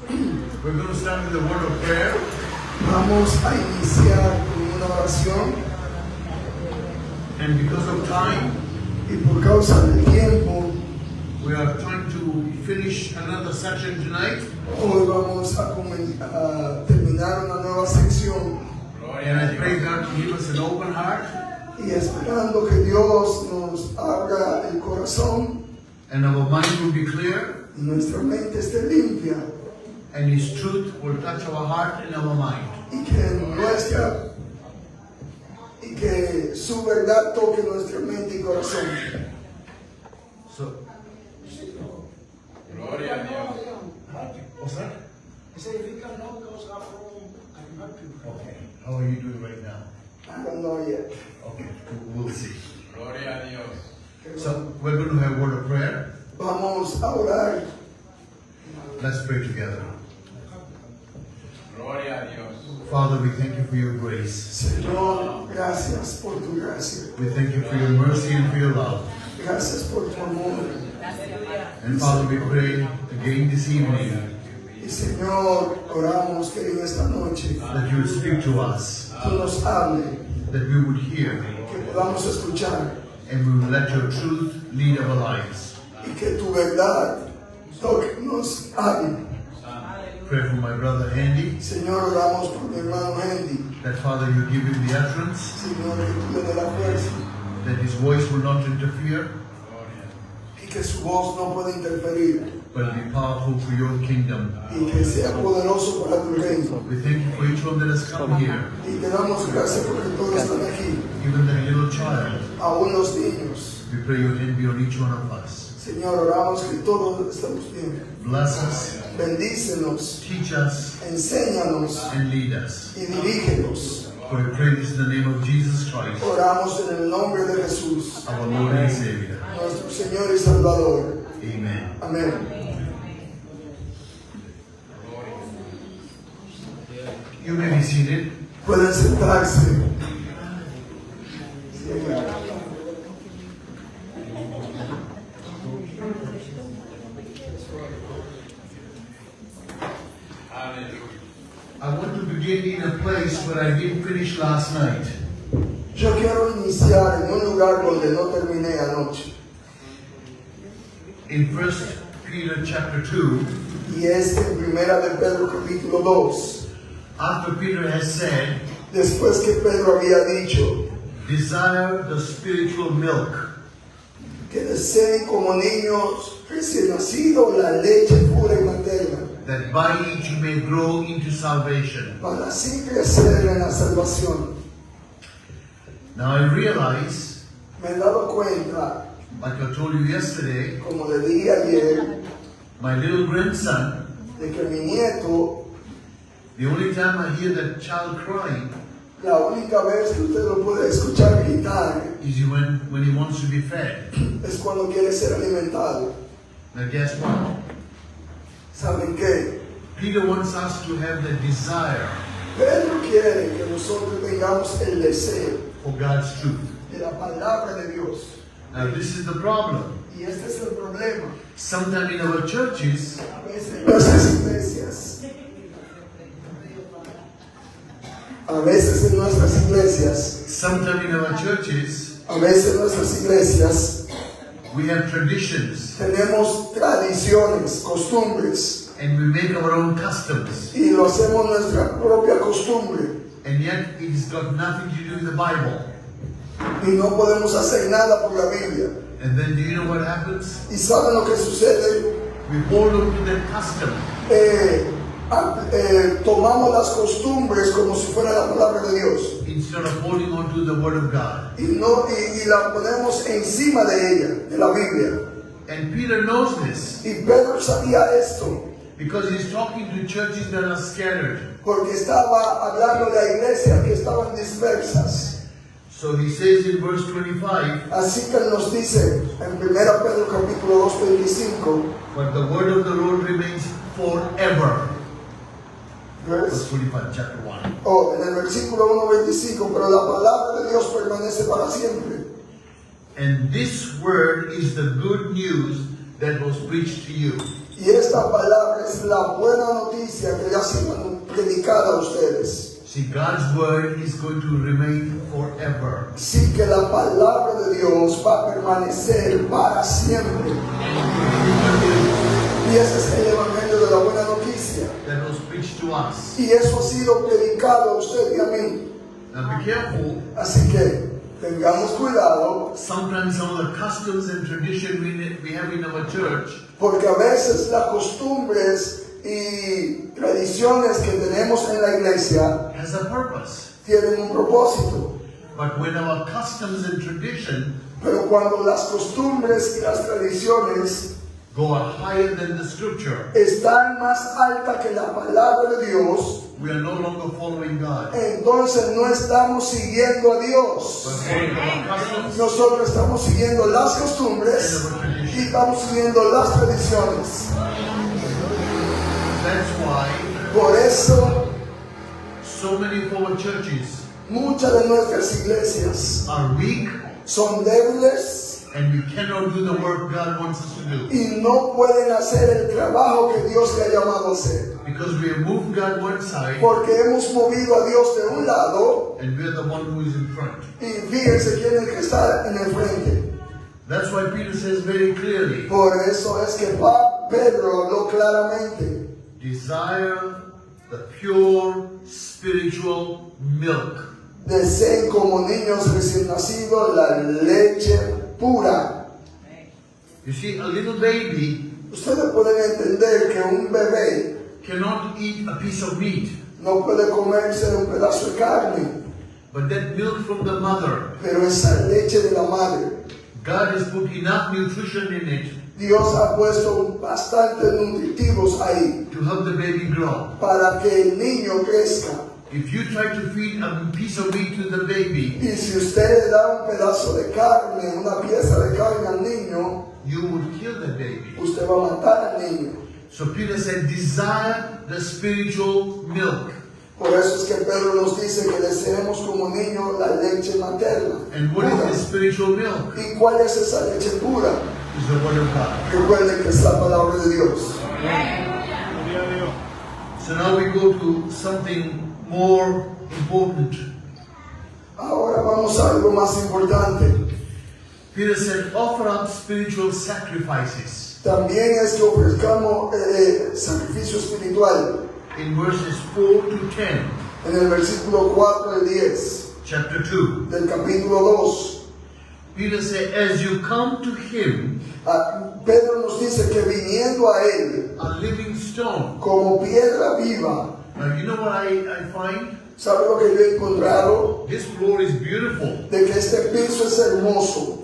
We're going to start with the word of prayer. Vamos a iniciar con una oración And because of time, y por causa del tiempo, we are trying to finish another section tonight. hoy vamos a terminar una nueva sección And I pray God to give us an open heart y esperando que Dios nos abra el corazón and our mind will be clear y nuestra mente esté limpia and His truth will touch our heart and our mind. y que su verdad toque nuestra mente y corazón. So, Gloria a Dios. what's that? Okay. How are you doing right now? I don't know yet. Okay, we'll see. Gloria a Dios. So, we're going to have a word of prayer. Vamos a orar. Let's pray together. Gloria a Dios. Father, we thank you for your grace. Señor, gracias por tu gracia. We thank you for your mercy and for your love. Gracias por tu amor. And Father, we pray again this evening Y Señor, oramos que en esta noche that you would speak to us, tú nos hable, that we would hear, que podamos escuchar and we will let your truth lead our lives. y que tu verdad toque, nos hable. Pray for my brother Andy, Señor, oramos por mi hermano Henry. that Father, you give him the utterance, Señor, que tú le des la fuerza that his voice will not interfere, y que su voz no pueda interferir but be powerful for your kingdom. y que sea poderoso para tu reino. We thank you for each one that has come here, Y te damos gracias porque todos están aquí, even the little child. aún los niños. We pray your hand be on each one of us. Señor, oramos que todos estamos bien. Bless us, Bendícenos, teach us, enséñanos and lead us. y dirígenos. For we pray this in the name of Jesus Christ, Oramos en el nombre de Jesús, our Lord and Savior. nuestro Señor y Salvador. Amen. Amén. You may be seated. Pueden sentarse. I want to begin in a place where I didn't finish last night. Yo quiero iniciar en un lugar donde no terminé anoche. In 1 Peter chapter 2, Y es en Primera de Pedro capítulo 2. after Peter has said, Después que Pedro había dicho desire the spiritual milk, que deseen como niños recién nacidos la leche pura y materna, that by it you may grow into salvation. para así crecer en la salvación. Now I realize, Me he dado cuenta, like I told you yesterday, como le dije ayer, my little grandson, de que mi nieto, the only time I hear that child crying la única vez que usted lo puede escuchar gritar is when he wants to be fed. es cuando quiere ser alimentado. Now guess what? ¿Saben qué? Peter wants us to have the desire Pedro quiere que nosotros tengamos el deseo for God's truth. de la palabra de Dios. Now this is the problem. Y este es el problema. Sometimes in our churches, A veces en nuestras iglesias, sometimes in our churches, a veces en nuestras iglesias we have traditions tenemos tradiciones, costumbres, and we make our own customs. y lo hacemos nuestra propia costumbre. And yet it's got nothing to do with the Bible. Y no podemos hacer nada por la Biblia. And then do you know what happens? ¿Y saben lo que sucede? We hold on to that custom. Tomamos las costumbres como si fuera la palabra de Dios Instead of holding on to the Word of God. y la ponemos encima de ella, de la Biblia. And Peter knows this Y Pedro sabía esto because he's talking to churches that are scattered. porque estaba hablando de la iglesia que estaban dispersas. So he says in verse 25, Así que nos dice en 1 Pedro capítulo 2:25, but the word of the Lord remains forever. Verse verse 25, chapter 1. en el versículo 1:25, pero la palabra de Dios permanece para siempre. And this word is the good news that was preached to you. Y esta palabra es la buena noticia que le ha sido predicada a ustedes. See, God's word is going to remain forever. Sí que la palabra de Dios va a permanecer para siempre. Y ese es el evangelio de la buena noticia. That was preached to us. Y eso ha sido predicado a usted y a mí. Now be careful. Así que tengamos cuidado, Sometimes some of the customs and tradition we have in our church porque a veces las costumbres y tradiciones que tenemos en la iglesia has a purpose. tienen un propósito. But when our customs and tradition Pero cuando las costumbres y las tradiciones go higher than the scripture, están más altas que la palabra de Dios, we are no longer following God. entonces no estamos siguiendo a We're Dios. following our customs. Nosotros estamos siguiendo las costumbres y estamos siguiendo las tradiciones. That's why Por eso so many of our churches muchas de nuestras iglesias are weak son débiles and we cannot do the work God wants us to do. y no pueden hacer el trabajo que Dios le ha llamado a hacer. Because we have moved God one side Porque hemos movido a Dios de un lado and we're the one who is in front. y fíjense quién es el que está en el frente. That's why Peter says very clearly, Por eso es que Pedro habló claramente. desire the pure spiritual milk. Deseen como niños recién nacidos la leche pura. You see, a little baby Ustedes pueden entender que un bebé cannot eat a piece of meat, no puede comerse un pedazo de carne, but that milk from the mother, pero esa leche de la madre, God has put enough nutrition in it Dios ha puesto bastante nutritivos ahí to help the baby grow. para que el niño crezca. If you try to feed a piece of meat to the baby, Y si usted le da un pedazo de carne, una pieza de carne al niño, you would kill the baby. usted va a matar al niño. So Peter said, desire the spiritual milk. Por eso es que Pedro nos dice que deseemos como niños la leche materna. And what pura. is the spiritual milk? ¿Y cuál es esa leche pura? Is the word of God. Recuerden que es la palabra de Dios. So now we go to something more important. Ahora vamos a algo más importante. Peter said, offer up spiritual sacrifices. También es que ofrezcamos sacrificio espiritual. In verses 4 to 10, En el versículo 4 al 10 chapter 2, del capítulo 2. Peter said, as you come to him, Pedro nos dice que viniendo a él a living stone. como piedra viva. Now, you know what I find? ¿Sabe lo que yo he encontrado? This floor is beautiful, De que este piso es hermoso,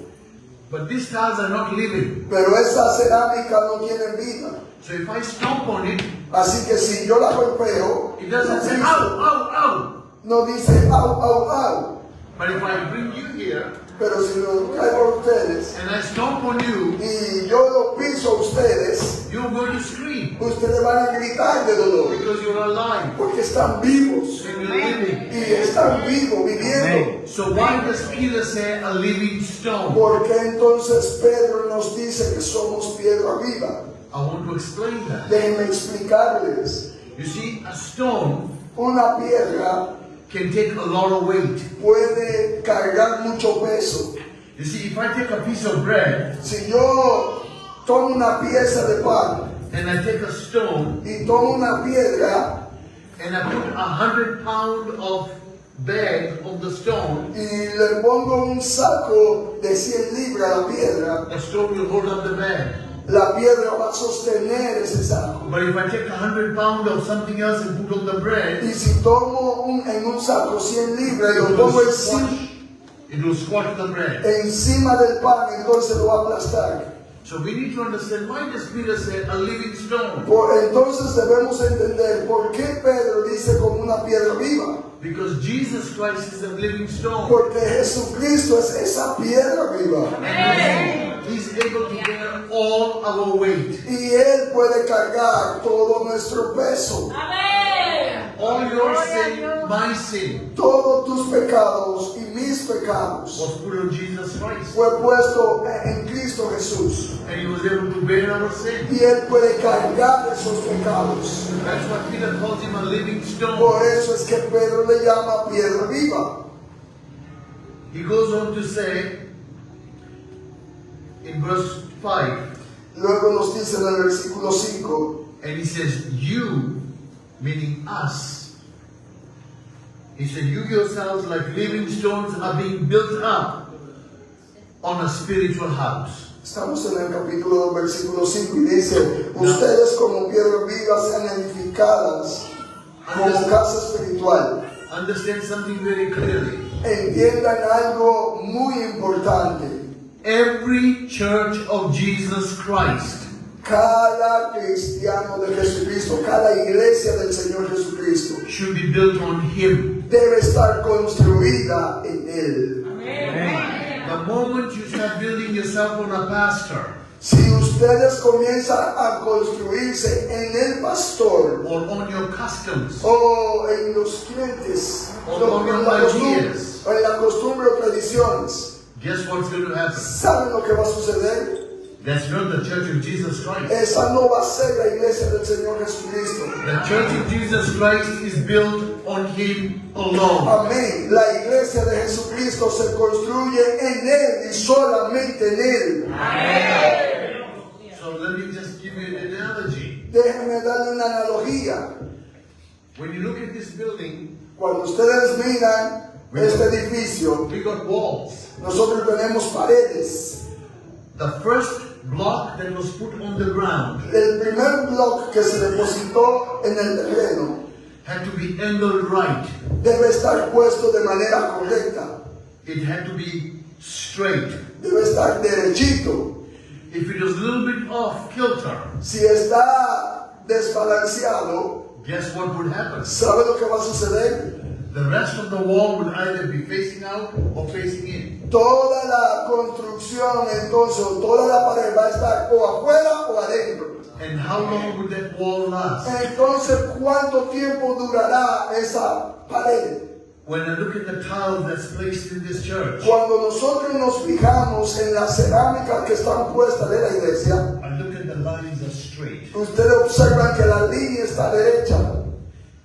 but these tiles are not living. pero esa cerámica no tiene vida. So if I stomp on it, Así que si yo la golpeo, it doesn't say, ow, ow, ow. no dice au, au, au. But if I bring you here, Pero si lo traigo a ustedes and I stomp on you, y yo lo piso a ustedes, you're going to scream ustedes van a gritar de dolor. because you're alive Porque están vivos and you're living. y están vivos, viviendo. So why does Peter say a living stone? Porque entonces Pedro nos dice que somos piedra viva. I want to explain that. Déjenme explicarles. You see, a stone Una piedra can take a lot of weight. puede cargar mucho peso. You see, if I take a piece of bread Si yo tomo una pieza de pan and I take a stone y tomo una piedra and I put 100 pounds of bag on the stone, y le pongo un saco de 100 libras a la piedra, the stone will hold up the bag. la piedra va a sostener ese saco. But if I take 100 pounds of something else and put on the bread, Y si tomo en un saco 100 libras y it lo will pongo squash. It will squash the bread. encima del pan, entonces lo va a aplastar. So we need to understand why does Peter say a living stone? Entonces debemos entender por qué Pedro dice como una piedra viva. Because Jesus Christ is a living stone. Porque Jesucristo es esa piedra viva. He's able to bear all our weight. Y Él puede cargar todo nuestro peso. all your sin, my sin, Todos tus pecados y mis pecados was put on Jesus Christ. fue puesto en Cristo Jesús. And he was able to bear our sin. Y Él puede cargar esos pecados. That's why Peter calls him a living stone. Por eso es que Pedro le llama piedra viva. He goes on to say in verse 5, Luego nos dice en el versículo 5, and he says, you, meaning us, he said, you yourselves like living stones are being built up on a spiritual house. estamos en el capítulo 2, versículo 5, y dice, ustedes como piedras vivas sean edificadas como casa espiritual. Understand something very clearly. Entiendan algo muy importante. Every church of Jesus Christ Cada cristiano de Jesucristo, cada iglesia del Señor Jesucristo should be built on Him. debe estar construida en Él. The moment you start building yourself on a pastor Si ustedes comienzan a construirse en el pastor or on your customs o en los clientes, O en las ideas. o en la costumbre o tradiciones, guess what's going to happen? ¿saben lo que va a suceder? That's not the church of Jesus Christ. Esa no va a ser la iglesia del Señor Jesucristo. The church of Jesus Christ is built on Him alone. Amén. La iglesia de Jesucristo se construye en Él y solamente en Él. So let me just give you an analogy. Déjenme darle una analogía. When you look at this building, Cuando ustedes miran este edificio, we got walls. nosotros tenemos paredes. The first block that was put on the ground El primer bloque que se depositó en el terreno had to be angled right. debe estar puesto de manera correcta. It had to be straight. Debe estar derechito. If it was a little bit off kilter, Si está desbalanceado, guess what would happen? ¿sabe lo que va a suceder? The rest of the wall would either be facing out or facing in. Toda la construcción, entonces, o toda la pared va a estar o afuera o adentro. And how long would that wall last? Entonces, ¿cuánto tiempo durará esa pared? When I look at the tiles that's placed in this church, Cuando nosotros nos fijamos en las cerámicas que están puestas de la iglesia, I look at the lines are straight. ustedes observan que la línea está derecha.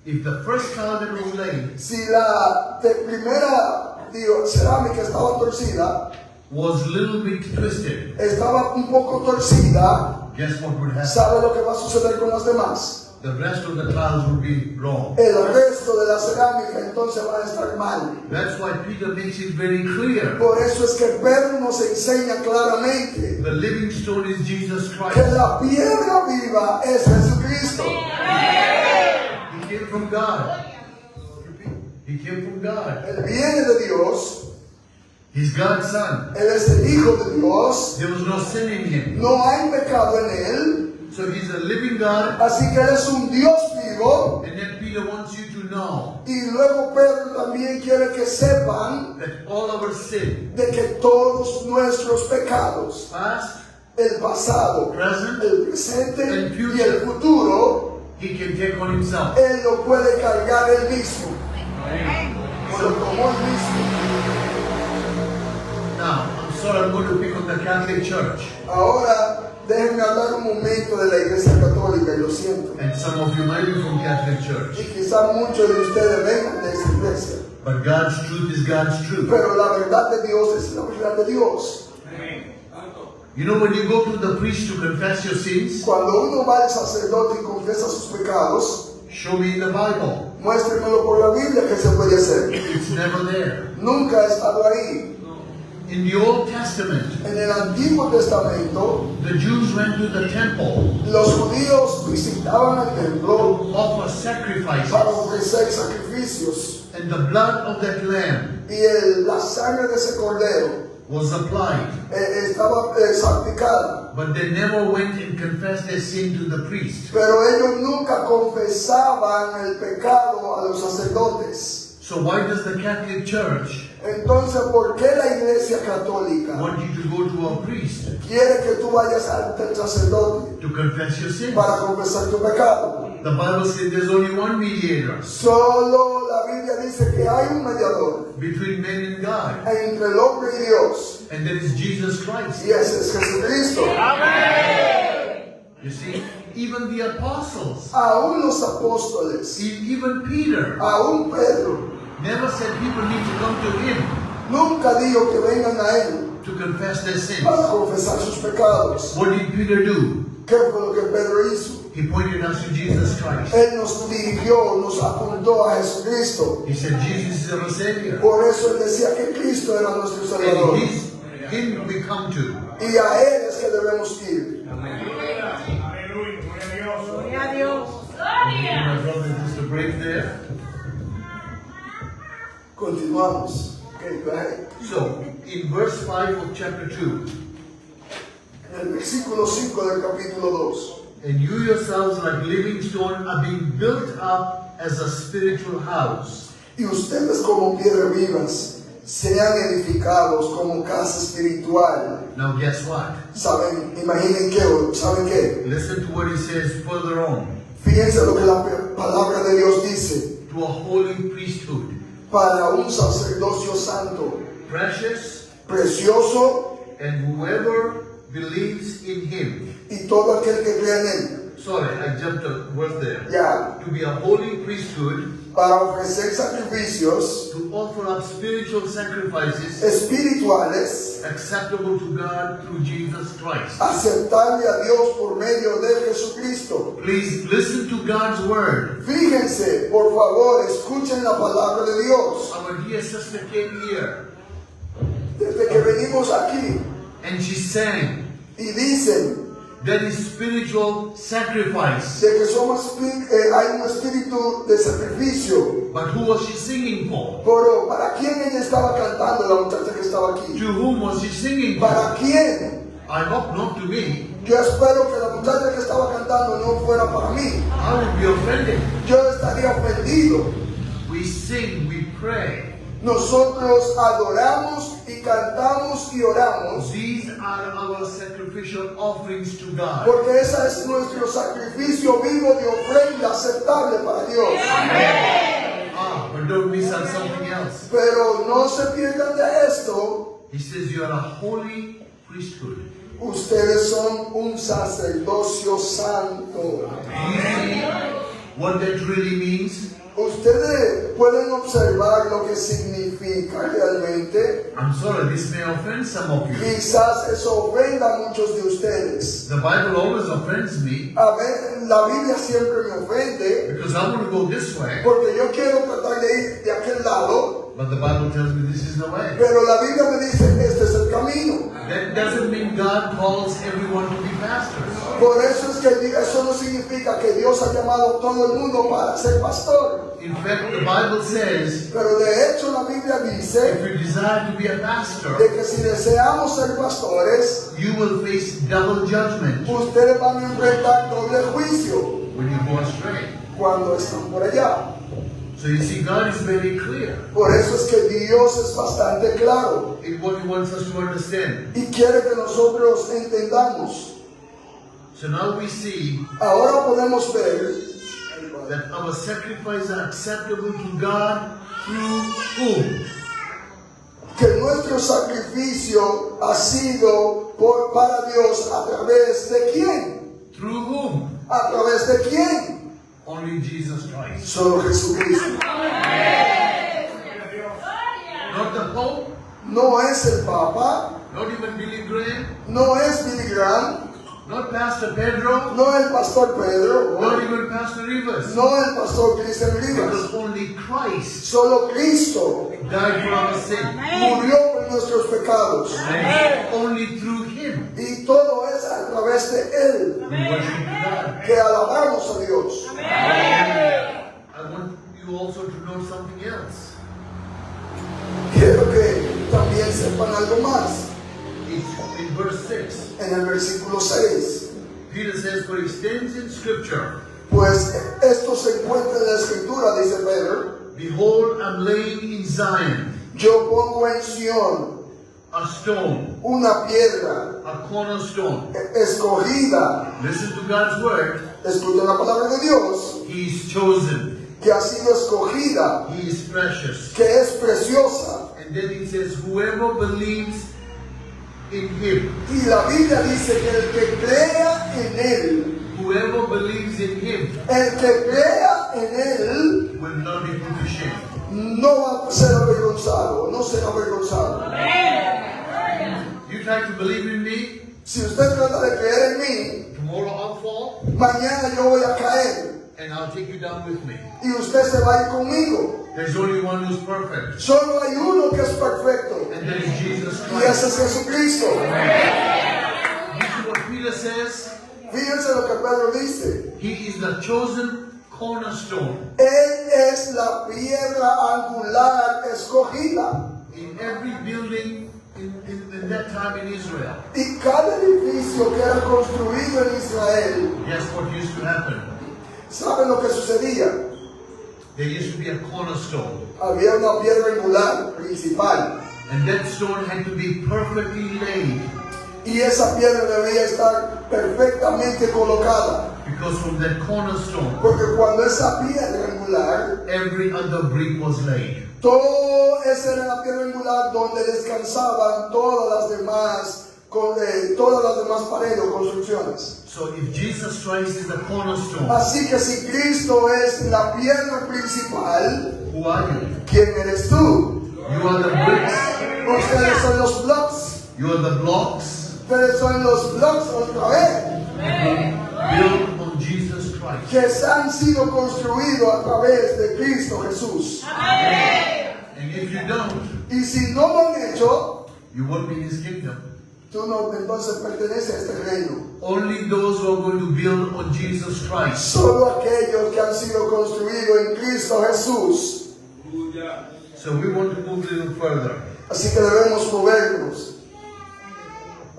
If the first tile that was laid Si la primera cerámica estaba torcida, was a little bit twisted, estaba un poco torcida, guess what would happen? ¿sabe lo que va a suceder con las demás? The rest of the tiles would be wrong. El resto de la cerámica entonces va a estar mal. That's why Peter makes it very clear. Por eso es que Pedro nos enseña claramente The living stone is Jesus que Christ. la piedra viva es Jesucristo. He came from God. He came from God. Él viene de Dios, He's God's son. Él es el Hijo de Dios, There was no sin in him. no hay pecado en Él, So he's a living God. así que Él es un Dios vivo. And then Peter wants you to know Y luego Pedro también quiere que sepan that all our sin, de que todos nuestros pecados, past, el pasado, present, el presente and y future, el futuro, he can take on himself. Él lo puede cargar Él mismo. O lo tomó Él mismo. Now, I'm sorry, I'm going to pick on the Catholic Church. Ahora, déjenme hablar un momento de la Iglesia Católica, y lo siento. And some of you might be from Catholic Y Church. quizás muchos de ustedes vengan de esa iglesia. But God's truth is God's truth. Pero la verdad de Dios es la verdad de Dios. You know, when you go to the priest to confess your sins, Cuando uno va al sacerdote y confiesa sus pecados, show me in the Bible. muéstrenmelo por la Biblia que se puede hacer. It's never there. Nunca ha estado ahí. In the Old Testament, En el Antiguo Testamento, the Jews went to the temple los judíos visitaban el templo to offer sacrifices, para ofrecer sacrificios. and the blood of that lamb Y la sangre de ese cordero was applied. estaba salpicada. But they never went and confessed their sin to the priest. Pero ellos nunca confesaban el pecado a los sacerdotes. So why does the Catholic Church Entonces, ¿por qué la Iglesia Católica want you to go to a priest quiere que tú vayas ante el sacerdote to confess your sins? para confesar tu pecado? The Bible says there's only one mediator Solo la Biblia dice que hay un mediador between men and God, entre el hombre y Dios, and that is Jesus Christ. y ese es Jesucristo. You see, even the apostles, Aún los apóstoles, even Peter, aún Pedro, never said people need to come to him nunca dijo que vengan a él to confess their sins. para confesar sus pecados. What did Peter do? ¿Qué fue lo que Pedro hizo? He pointed us to Jesus Christ. Él nos dirigió, nos apuntó a Jesucristo. He said Jesus is our Savior. Por eso él decía que Cristo era nuestro Salvador. And him we come to. Y a él es que debemos ir. Gloria a Dios. My brother, just a break there. Continuamos. Okay, go ahead. So, in verse 5 of chapter 2, En el versículo 5 del capítulo 2. and you yourselves like living stone are being built up as a spiritual house. Y ustedes como piedras vivas sean edificados como casa espiritual. Now guess what? ¿Saben? Imaginen qué, ¿saben qué? Listen to what he says further on. Fíjense lo que la palabra de Dios dice. To a holy priesthood, Para un sacerdocio santo, precious, precioso, and whoever believes in him. y todo aquel que crea en él. Sorry, I jumped a word there. Ya, To be a holy priesthood, para ofrecer sacrificios to offer up spiritual sacrifices espirituales, acceptable to God through Jesus Christ. aceptable a Dios por medio de Jesucristo. Please listen to God's word. Fíjense, por favor, escuchen la palabra de Dios. Our dear sister came here Desde que venimos aquí and she sang y dicen that is spiritual sacrifice. de que hay un espíritu de sacrificio. But who was she singing for? Pero ¿para quién ella estaba cantando, la muchacha que estaba aquí? To whom was she singing for? ¿Para quién? I hope not to me. Yo espero que la muchacha que estaba cantando no fuera para mí. I would be offended. Yo estaría ofendido. We sing, we pray. Nosotros adoramos y cantamos y oramos These are our sacrificial offerings to God. porque ese es nuestro sacrificio vivo de ofrenda aceptable para Dios. But don't miss out something else. Pero no se pierdan de esto. He says you are a holy priesthood. Ustedes son un sacerdocio santo. Do you see what that really means? Ustedes pueden observar lo que significa realmente. I'm sorry, this may offend some of you. Quizás eso ofenda a muchos de ustedes. The Bible always offends me A ver, la Biblia siempre me ofende because I want to go this way, porque yo quiero tratar de ir de aquel lado, but the Bible tells me this is the way. pero la Biblia me dice este es el camino. That doesn't mean God calls everyone to be pastors. Por eso es que eso no significa que Dios ha llamado a todo el mundo para ser pastor. In fact, the Bible says Pero de hecho la Biblia dice if you desire to be a pastor, de que si deseamos ser pastores, you will face double judgment ustedes van a enfrentar doble juicio when you go astray. cuando están por allá. So you see, God is very clear Por eso es que Dios es bastante claro in what He wants us to understand. y quiere que nosotros entendamos. So now we see Ahora podemos ver that our sacrifices are acceptable to God through whom? que nuestro sacrificio ha sido para Dios a través de quién. Through whom? ¿A través de quién? Only Jesus Christ. Solo Jesucristo. Not the Pope, No es el Papa, not even Billy Graham, no es Billy Graham, not Pastor Pedro, no el Pastor Pedro, not even Pastor Rivas. no el Pastor Cristian Rivas. Because only Christ Solo Cristo died for our sin. murió por nuestros pecados. And only through Him Y todo es a través de Él we worship God. que alabamos a Dios. I want you also to know something else. Quiero que también sepan algo más. It's in verse 6. En el versículo 6. Peter says, for it stands in Scripture, Pues esto se encuentra en la Escritura, dice Pedro. behold, I'm laying in Zion Yo pongo en Sión a stone, una piedra a cornerstone. escogida. Listen to God's word. Escuchen la palabra de Dios, He is chosen. que ha sido escogida, He is precious. que es preciosa. And then it says, whoever believes in him, Y la Biblia dice que el que crea en Él, whoever believes in him el que crea en Él, will not be put to shame. no va a ser avergonzado, no será avergonzado. You try to believe in me, Si usted trata de creer en mí, tomorrow I'll fall, mañana yo voy a caer and I'll take you down with me. y usted se va a ir conmigo. There's only one who's perfect, Solo hay uno que es perfecto and that is Jesus y ese Christ. es Jesucristo. This is what Peter says. Fíjense lo que Pedro dice. He is the chosen cornerstone. Él es la piedra angular escogida. In every building in that time in Israel, Y cada edificio que era construido en Israel, guess what used to happen? ¿saben lo que sucedía? There used to be a cornerstone, Había una piedra angular principal and that stone had to be perfectly laid, y esa piedra debía estar perfectamente colocada. because from that cornerstone, Porque cuando esa piedra angular, every other brick was laid. esa era la piedra angular donde descansaban todas las demás paredes o construcciones. So if Jesus Christ is the cornerstone, Así que si Cristo es la piedra principal, who are you? ¿quién eres tú? You are the bricks, Ustedes son los blocks. you are the blocks Ustedes son los blocks otra vez built on Jesus Christ. que han sido construidos a través de Cristo Jesús. And if you don't, Y si no lo han hecho, you won't be in his kingdom. tú no entonces perteneces a este reino. Only those who are going to build on Jesus Christ. Solo aquellos que han sido construidos en Cristo Jesús. So we want to move a little further. Así que debemos movernos.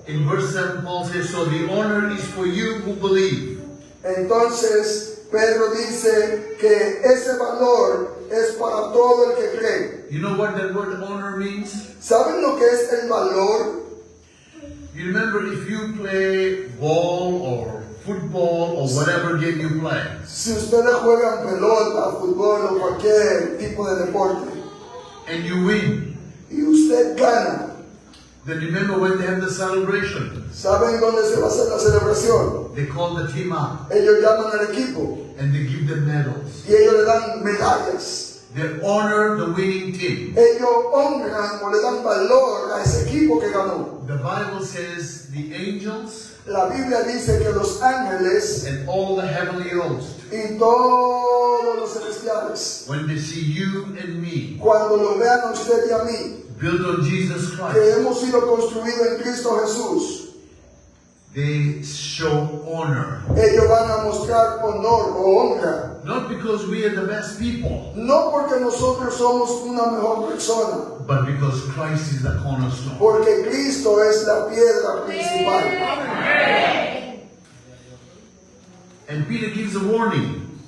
In verse 7, Paul says, so the honor is for you who believe. Entonces Pedro dice que ese valor es para todo el que cree. You know what that word honor means? ¿Saben lo que es el valor? You remember if you play ball or football or whatever game you play, Si ustedes juegan pelota, fútbol o cualquier tipo de deporte and you win, y usted gana, then remember when they have the celebration, ¿saben dónde se va a hacer la celebración? they call the team up Ellos llaman al equipo and they give them medals. y ellos le dan medallas. They honor the winning team. Ellos honran o le dan valor a ese equipo que ganó. The Bible says the angels La Biblia dice que los ángeles and all the heavenly host, y todos los celestiales, when they see you and me cuando lo vean a usted y a mí, built on Jesus que Christ, hemos sido construidos en Cristo Jesús, they show honor. ellos van a mostrar honor o honra. Not because we are the best people, No porque nosotros somos una mejor persona, but because Christ is the cornerstone. porque Cristo es la piedra principal. And Peter gives a warning.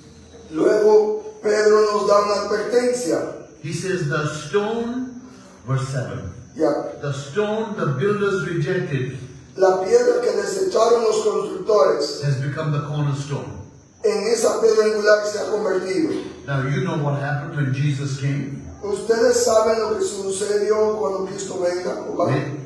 Luego Pedro nos da una advertencia. He says, the stone, verse 7, Ya, the stone the builders rejected la piedra que desecharon los constructores, has become the cornerstone. en esa piedra angular se ha convertido. Now you know what happened when Jesus came. Ustedes saben lo que sucedió cuando Cristo venga.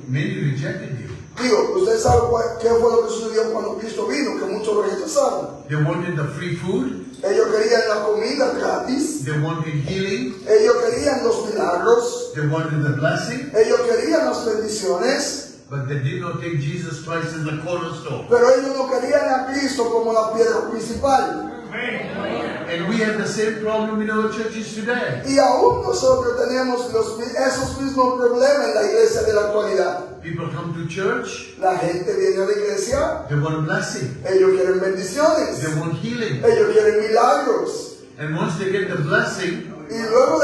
Many rejected him. Digo, ustedes saben qué fue lo que sucedió cuando Cristo vino, que muchos lo rechazaron. They wanted the free food. Ellos querían la comida gratis, They wanted healing. ellos querían los milagros, They wanted the blessing. ellos querían las bendiciones, But they did not take Jesus Christ as the cornerstone. pero ellos no querían a Cristo como la piedra principal. And we have the same problem in our churches today. Y aún nosotros tenemos esos mismos problemas en la iglesia de la actualidad. People come to church, La gente viene a la iglesia, they want a blessing. ellos quieren bendiciones, They want healing. ellos quieren milagros. And once they get the blessing Y luego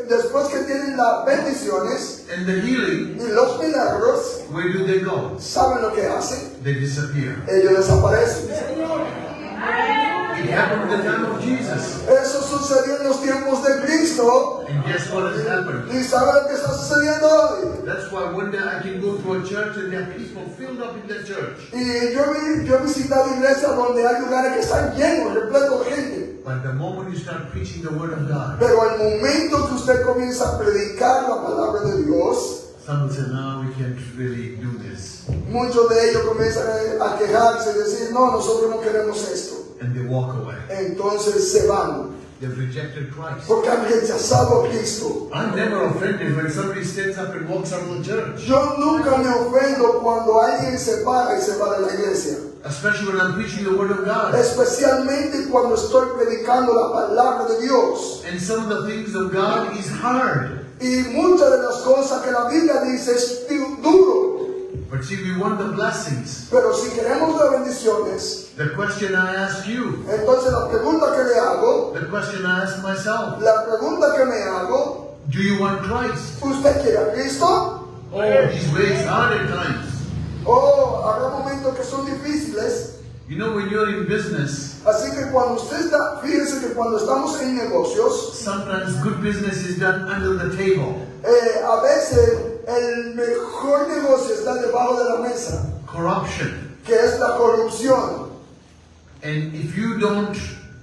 después que tienen las bendiciones and the healing, y los milagros, where do they go? ¿saben lo que hacen? They disappear. Ellos desaparecen. It happened in the time of Jesus. Eso sucedió en los tiempos de Cristo, Cristo, And guess what has happened? y sabe lo que está sucediendo hoy. That's why one day I can go to a church and there are people filled up in the church. Y yo he visitado iglesias donde hay lugares que están llenos, repletos de gente. But the moment you start preaching the word of God, Pero al momento que usted comienza a predicar la palabra de Dios, some will say, no, we can't really do this. muchos de ellos comienzan a quejarse y decir, no, nosotros no queremos esto. And they walk away. Entonces se van, They've rejected Christ. porque han rechazado a Cristo. I'm never offended when somebody stands up and walks out of the church. Yo nunca me ofendo cuando alguien se para y se va de la iglesia. Especially when I'm preaching the word of God. Especialmente cuando estoy predicando la palabra de Dios. And some of the things of God is hard. Y muchas de las cosas que la Biblia dice es duro. But see, we want the blessings. Pero si queremos las bendiciones, The question I ask you, entonces la pregunta que le hago, the question I ask myself, la pregunta que me hago, do you want Christ? ¿usted quiere a Cristo? Oh, His way is hard at times. Oh, habrá momentos que son difíciles. You know, when you're in business, Así que cuando usted está, fíjese que cuando estamos en negocios, sometimes good business is done under the table. a veces el mejor negocio está debajo de la mesa, Corruption. que es la corrupción. And if you don't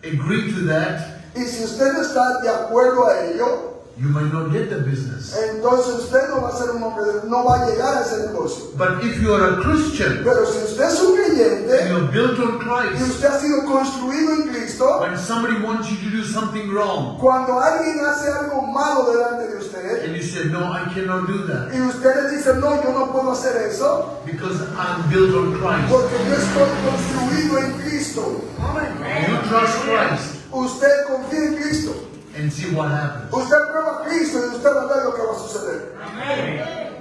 agree to that, Y si usted no está de acuerdo a ello, you might not get the business. entonces usted no va a ser un hombre, no va a llegar a ese negocio. But if you are a Christian, Pero si usted es un creyente you're built on y Christ, usted ha sido construido en Cristo, when somebody wants you to do something wrong, cuando alguien hace algo malo delante de usted and you say, no, I cannot do that, y usted le dice, no, yo no puedo hacer eso, because I'm built on Christ. porque yo estoy construido en Cristo. You trust Christ Usted confía en Cristo. and see what happens. Usted prueba a Cristo y usted va a ver lo que va a suceder.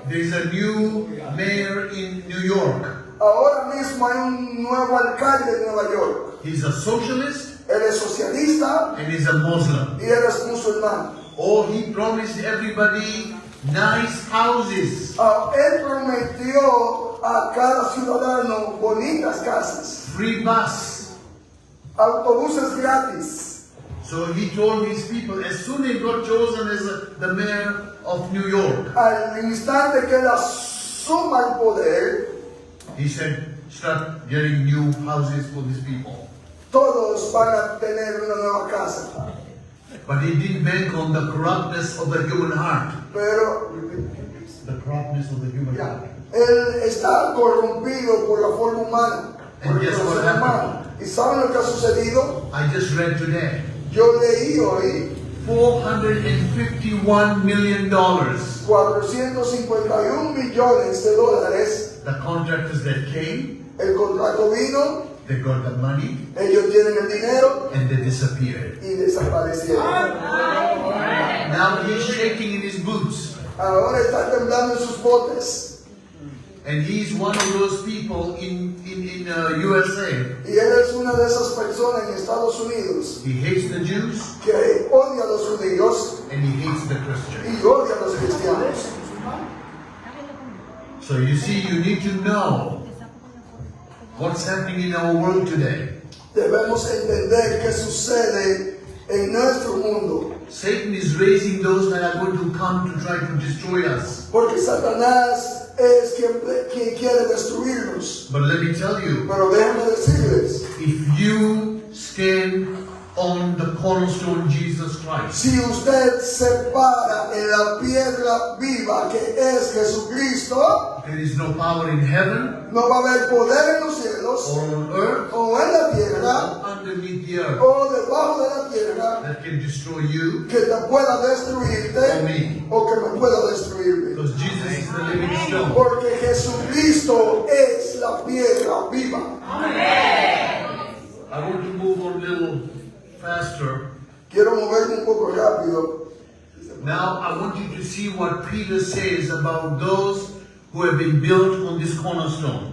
There's a new mayor in New York. Ahora mismo hay un nuevo alcalde en Nueva York. He's a socialist Él es socialista and he's a Muslim. y él es musulmán. Oh, he promised everybody nice houses, Él prometió a cada ciudadano bonitas casas, free bus. autobuses gratis. So he told his people, as soon as he got chosen as the mayor of New York, Al instante que él asuma el poder, he said, start getting new houses for these people. todos van a tener una nueva casa. But he didn't bank on the corruptness of the human heart. Pero The corruptness of the human heart. él está corrompido por la forma humana. Por And el guess what corazón happened? humano. ¿Y saben lo que ha sucedido? I just read today, Yo leí hoy $451 million. 451 millones de dólares. The contractors that came, El contrato vino, they got the money, ellos tienen el dinero and they disappeared. y desaparecieron. Now he's shaking in his boots. Ahora está temblando en sus botes. And he's one of those people in USA. Y él es una de esas personas en Estados Unidos He hates the Jews que odia a los judíos and he hates the Christians. y odia a los cristianos. So you see, you need to know what's happening in our world today. Debemos entender qué sucede en nuestro mundo. Satan is raising those that are going to come to try to destroy us. Porque Satanás es quien quiere destruirnos. But let me tell you, Pero déjenme decirles, if you stand on the cornerstone Jesus Christ, si usted se para en la piedra viva que es Jesucristo, there is no power in heaven no va a haber poder en los cielos, or on earth o en la tierra, or underneath the earth o debajo de la tierra, that can destroy you que te pueda or destruirte, me. o que me pueda destruirme. Because Jesus is the living stone. Porque Jesucristo es la piedra viva. I want to move on a little faster. Quiero moverme un poco rápido. Now I want you to see what Peter says about those who have been built on this cornerstone.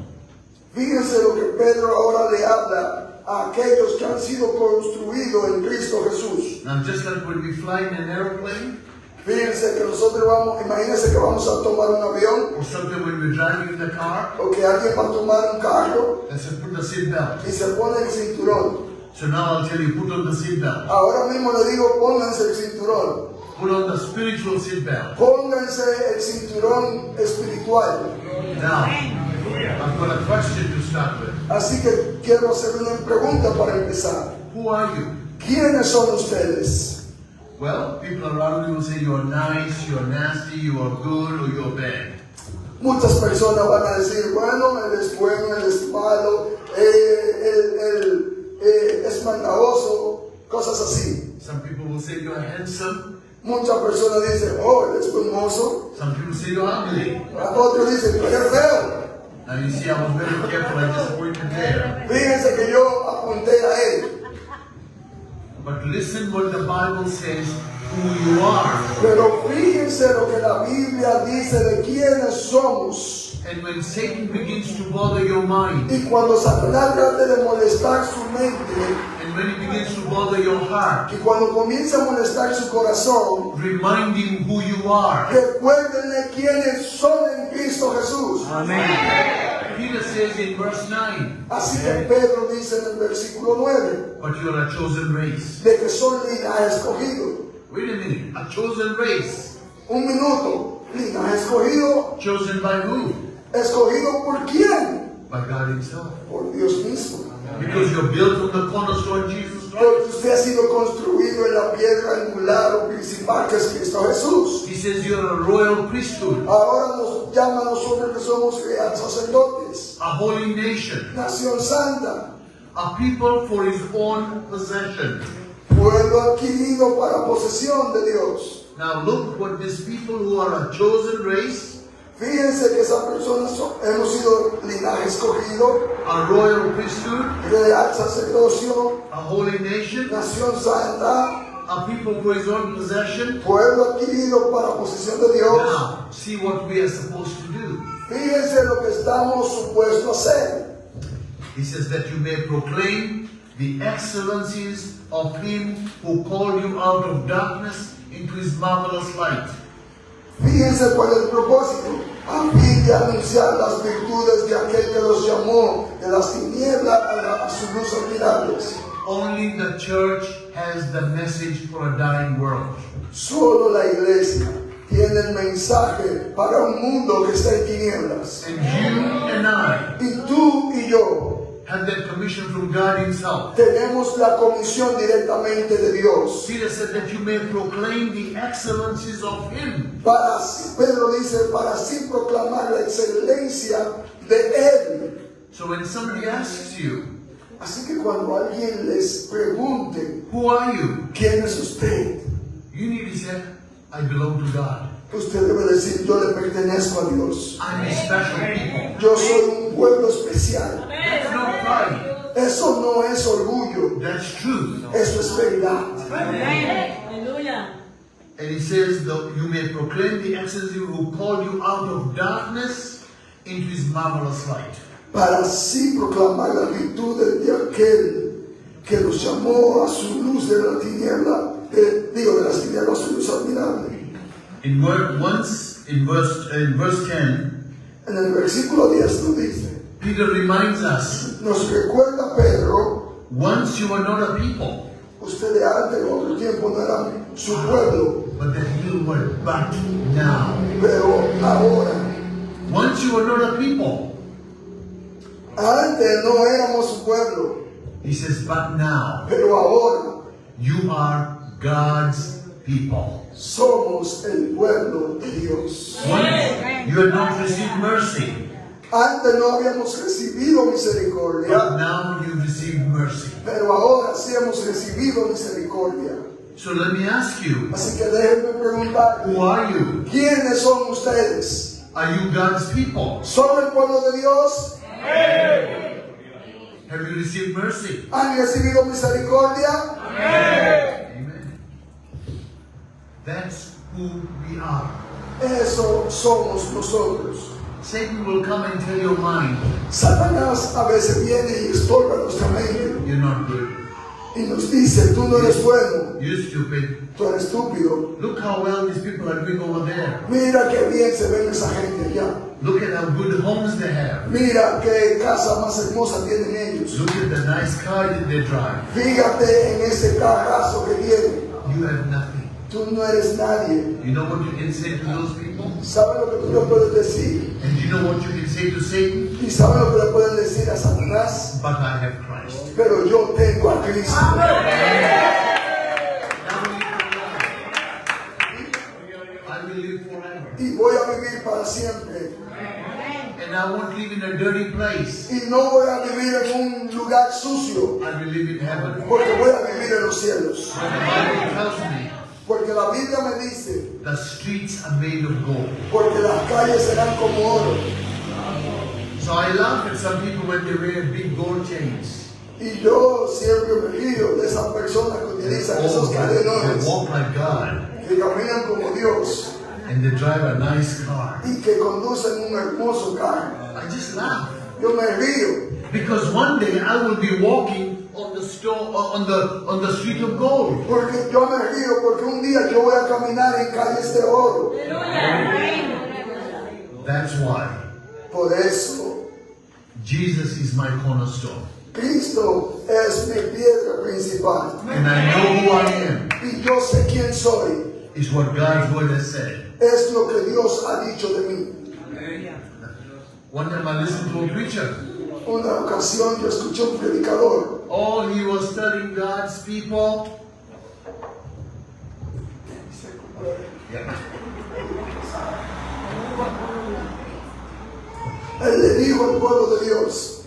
Fíjense lo que Pedro ahora le habla a aquellos que han sido construidos en Cristo Jesús. Now just like when we fly in an airplane, Fíjense que nosotros imagínense que vamos a tomar un avión, or something when we're driving in the car, o que alguien va a tomar un carro and say put the seat belt. y se pone el cinturón. So now I'll tell you, put on the seat belt. Ahora mismo le digo, pónganse el cinturón. Put on the spiritual seatbelt. Pónganse el cinturón espiritual. Now, I've got a question to start with. Así que quiero hacer una pregunta para empezar. Who are you? ¿Quiénes son ustedes? Well, people around you will say you're nice, you're nasty, you are good, or you're bad. Muchas personas van a decir, bueno, él es bueno, él es malo, él es maldadoso, cosas así. Some people will say you're handsome. Muchas personas dicen, oh, él es hermoso. Some people say you're ugly. Otros dicen, tú eres feo. Now you see, I was very careful. I just pointed there. Fíjense que yo apunté a él. But listen what the Bible says who you are. Pero fíjense lo que la Biblia dice de quiénes somos. And when Satan begins to bother your mind, Y cuando Satanás trate de molestar su mente, and when he begins to bother your heart, y cuando comienza a molestar su corazón, remind him who you are. recuérdenle quiénes son en Cristo Jesús. Peter says in verse 9, Así que Pedro dice en el versículo 9, but you're a chosen race. de que son linaje escogido. Wait a minute, a chosen race. Un minuto, linaje escogido. Chosen by who? ¿Escogido por quién? By God himself. Por Dios mismo. Because you're built on the cornerstone, Jesus Christ. Porque usted ha sido construido en la piedra angular o principal que es Cristo Jesús. He says you're a royal priesthood, Ahora nos llama a nosotros que somos real sacerdotes, a holy nation, nación santa, a people for his own possession. pueblo adquirido para posesión de Dios. Now look what these people who are a chosen race, Fíjense que esas personas hemos sido linaje escogido, a royal priesthood, real sacerdocio, a holy nation, nación santa, a people for his own possession. pueblo adquirido para posesión de Dios. Now, see what we are supposed to do. Fíjense lo que estamos supuestos a hacer. He says that you may proclaim the excellencies of him who called you out of darkness into his marvelous light. Fíjense cuál es el propósito, a fin de anunciar las virtudes de aquel que los llamó de las tinieblas a su luz admirables. Only the church has the message for a dying world. Solo la iglesia tiene el mensaje para un mundo que está en tinieblas. And you and I Y tú y yo have that commission from God himself. tenemos la comisión directamente de Dios. Peter said that you may proclaim the excellencies of him. Para así, Pedro dice, para así proclamar la excelencia de Él. So when somebody asks you, Así que cuando alguien les pregunte, who are you? ¿quién es usted? You need to say, I belong to God. Usted debe decir, yo le pertenezco a Dios. I'm a special people. Yo soy un pueblo especial. That's not pride. Eso no es orgullo, That's truth. eso es verdad. Aleluya. And he says that you may proclaim the excellency who called you out of darkness into his marvelous light. Para así proclamar las virtudes de aquel que los llamó a su luz de la tiniebla, de las tinieblas a su luz admirable. In verse 10, En el versículo 10 nos dice, Peter reminds us, nos recuerda Pedro, once you were not a people, usted de antes en otro tiempo no era su pueblo, but that you were but now. pero ahora, Once you were not a people, antes no éramos su pueblo, he says, but now pero ahora you are God's people. somos el pueblo de Dios. Once you had not received mercy, Antes no habíamos recibido but misericordia, now you've received mercy. pero ahora sí hemos recibido misericordia. So let me ask you, Así que déjenme preguntar, who are you? ¿quiénes son ustedes? Are you God's people? ¿Son el pueblo de Dios? Have you received mercy? ¿Han recibido misericordia? Amen. That's who we are. Eso somos nosotros. Satan will come and tell your mind, Satanás a veces viene y estorba nuestra mente you're not good, y nos dice, tú no eres bueno, you're stupid. tú eres estúpido. Look how well these people are doing over there. Mira qué bien se ven esa gente allá. Look at how good homes they have. Mira qué casa más hermosa tienen ellos. Look at the nice car that they drive. Fíjate en ese carrazo que tienen. You have nothing. Tú no eres nadie. You know what you can say to those people? ¿Sabes lo que tú le puedes decir? And you know what you can say to Satan? ¿Y sabes lo que le pueden decir a Satanás? But I have Christ. Pero yo tengo a Cristo. I will live forever. Y voy a vivir para siempre. And I won't live in a dirty place. Y no voy a vivir en un lugar sucio. I will live in heaven. Porque voy a vivir en los cielos. But the Bible tells me Porque la Biblia me dice, the streets are made of gold. porque las calles serán como oro. So I laugh at some people when they wear big gold chains. Y yo siempre me río de esas personas que utilizan esos They cadenones, walk like God. que caminan como Dios And they drive a nice car. y que conducen un hermoso carro. I just laugh. Yo me río, Because one day I will be walking on the street of gold. porque yo me río, porque un día yo voy a caminar en calles de oro. That's why Por eso, Jesus is my cornerstone. Cristo es mi piedra principal. And I know who I am. Y yo sé quién soy. Is what God's word has said. Es lo que Dios ha dicho de mí. One time I listened to a preacher. Una ocasión yo escuché un predicador. Oh, he was telling God's people. Yeah. Él le dijo al pueblo de Dios.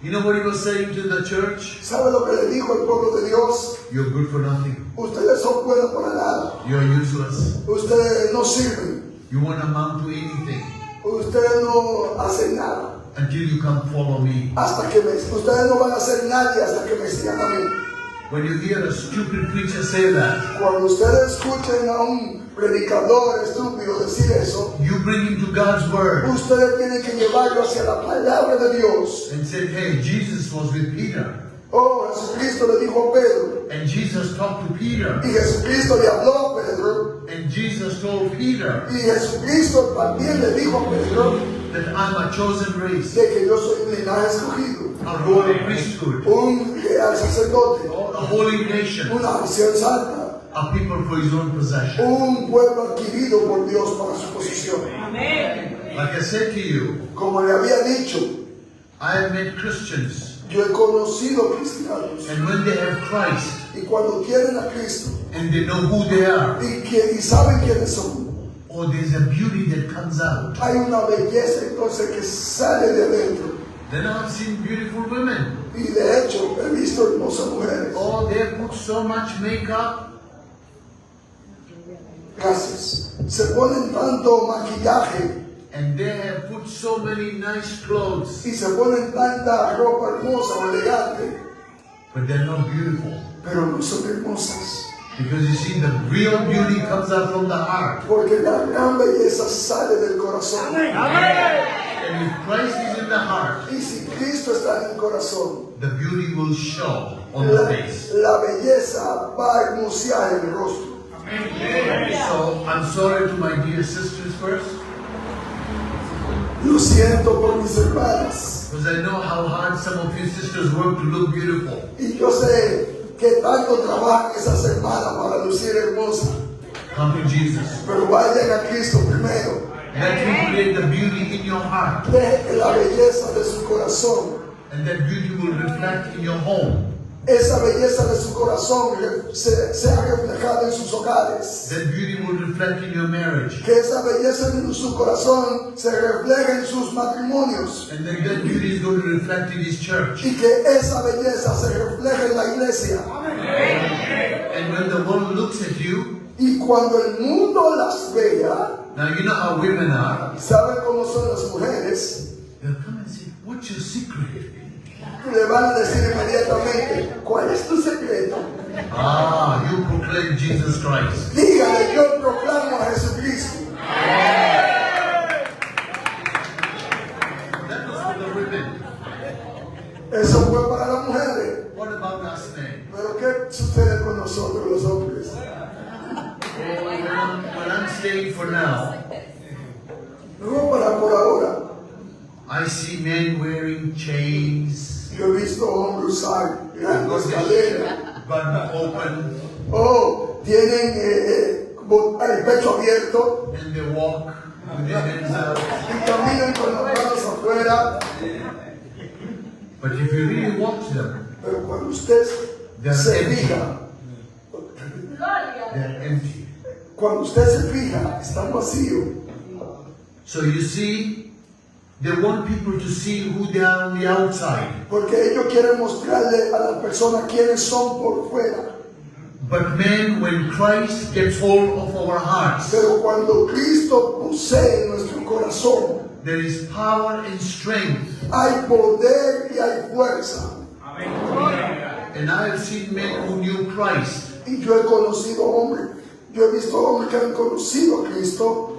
You know what he was saying to the church? ¿Sabe lo que le dijo al pueblo de Dios? You're good for nothing. Ustedes son buenos para nada. You're useless. Ustedes no sirven. You won't amount to anything Ustedes no hacen nada. until you come follow me. Ustedes no van a hacer nadie hasta que me sigan a mí. When you hear a stupid preacher say that, Cuando ustedes escuchen a un predicador estúpido decir eso, you bring him to God's word ustedes tienen que llevarlo hacia la palabra de Dios. and say, hey, Jesus was with Peter. Oh, Jesucristo le dijo a Pedro. And Jesus talked to Peter. Y Jesucristo le habló a Pedro. And Jesus told Peter Y Jesucristo también le dijo a Pedro that I'm a chosen race, de que yo soy un linaje escogido, a royal priesthood, un real sacerdote, a holy nation, una nación santa, a people for his own possession. un pueblo adquirido por Dios para su posesión. Like I said to you, Como le había dicho, I have met Christians, yo he conocido cristianos and when they have Christ y cuando tienen a Cristo and they know who they are, y saben quiénes son, or there's a beauty that comes out. hay una belleza entonces que sale de adentro. Then I've seen beautiful women. Y de hecho he visto hermosas mujeres. Oh, they put so much makeup. Gracias. Se ponen tanto maquillaje And they have put so many nice clothes, y se ponen tanta ropa hermosa o elegante, but they're not beautiful. pero no son hermosas. Because you see, the real beauty comes out from the heart. Porque la gran belleza sale del corazón. And if Christ is in the heart, Y si Cristo está en el corazón, the beauty will show on the face. la belleza va a hermosear en el rostro. So I'm sorry to my dear sisters first, Lo siento por mis hermanas. because I know how hard some of you sisters work to look beautiful. Y yo sé que tanto trabajan esas hermanas para lucir hermosas. Come to Jesus. Pero vayan a Cristo primero. Let Him create the beauty in your heart, Deje que la belleza de su corazón, and that beauty will reflect in your home. esa belleza de su corazón sea reflejada en sus hogares. That beauty will reflect in your marriage. Que esa belleza de su corazón se refleje en sus matrimonios. And then that beauty is going to reflect in His church. Y que esa belleza se refleje en la iglesia. And when the world looks at you, Y cuando el mundo las vea, now you know how women are. ¿saben cómo son las mujeres? They'll come and say, what's your secret? Le van a decir inmediatamente, ¿cuál es tu secreto? Ah, you proclaim Jesus Christ. Dígale, yo proclamo a Jesucristo. That was for the women. Eso fue para las mujeres. What about us men? Pero ¿qué sucede con nosotros los hombres? When I'm staying for now, No para por ahora. I see men wearing chains, Yo he visto hombres usar grandes cadenas, button open, tienen el pecho abierto and they walk with their hands out. y caminan con las manos afuera. But if you really watch them, Pero cuando usted They're se empty. fija, they're empty. cuando usted se fija, están vacíos. So you see, they want people to see who they are on the outside. Porque ellos quieren mostrarle a las personas quiénes son por fuera. But man, when Christ gets hold of our hearts, Pero cuando Cristo posee nuestro corazón, there is power and strength. hay poder y hay fuerza. And I have seen men who knew Christ, Y yo he conocido hombres, yo he visto hombres que han conocido a Cristo.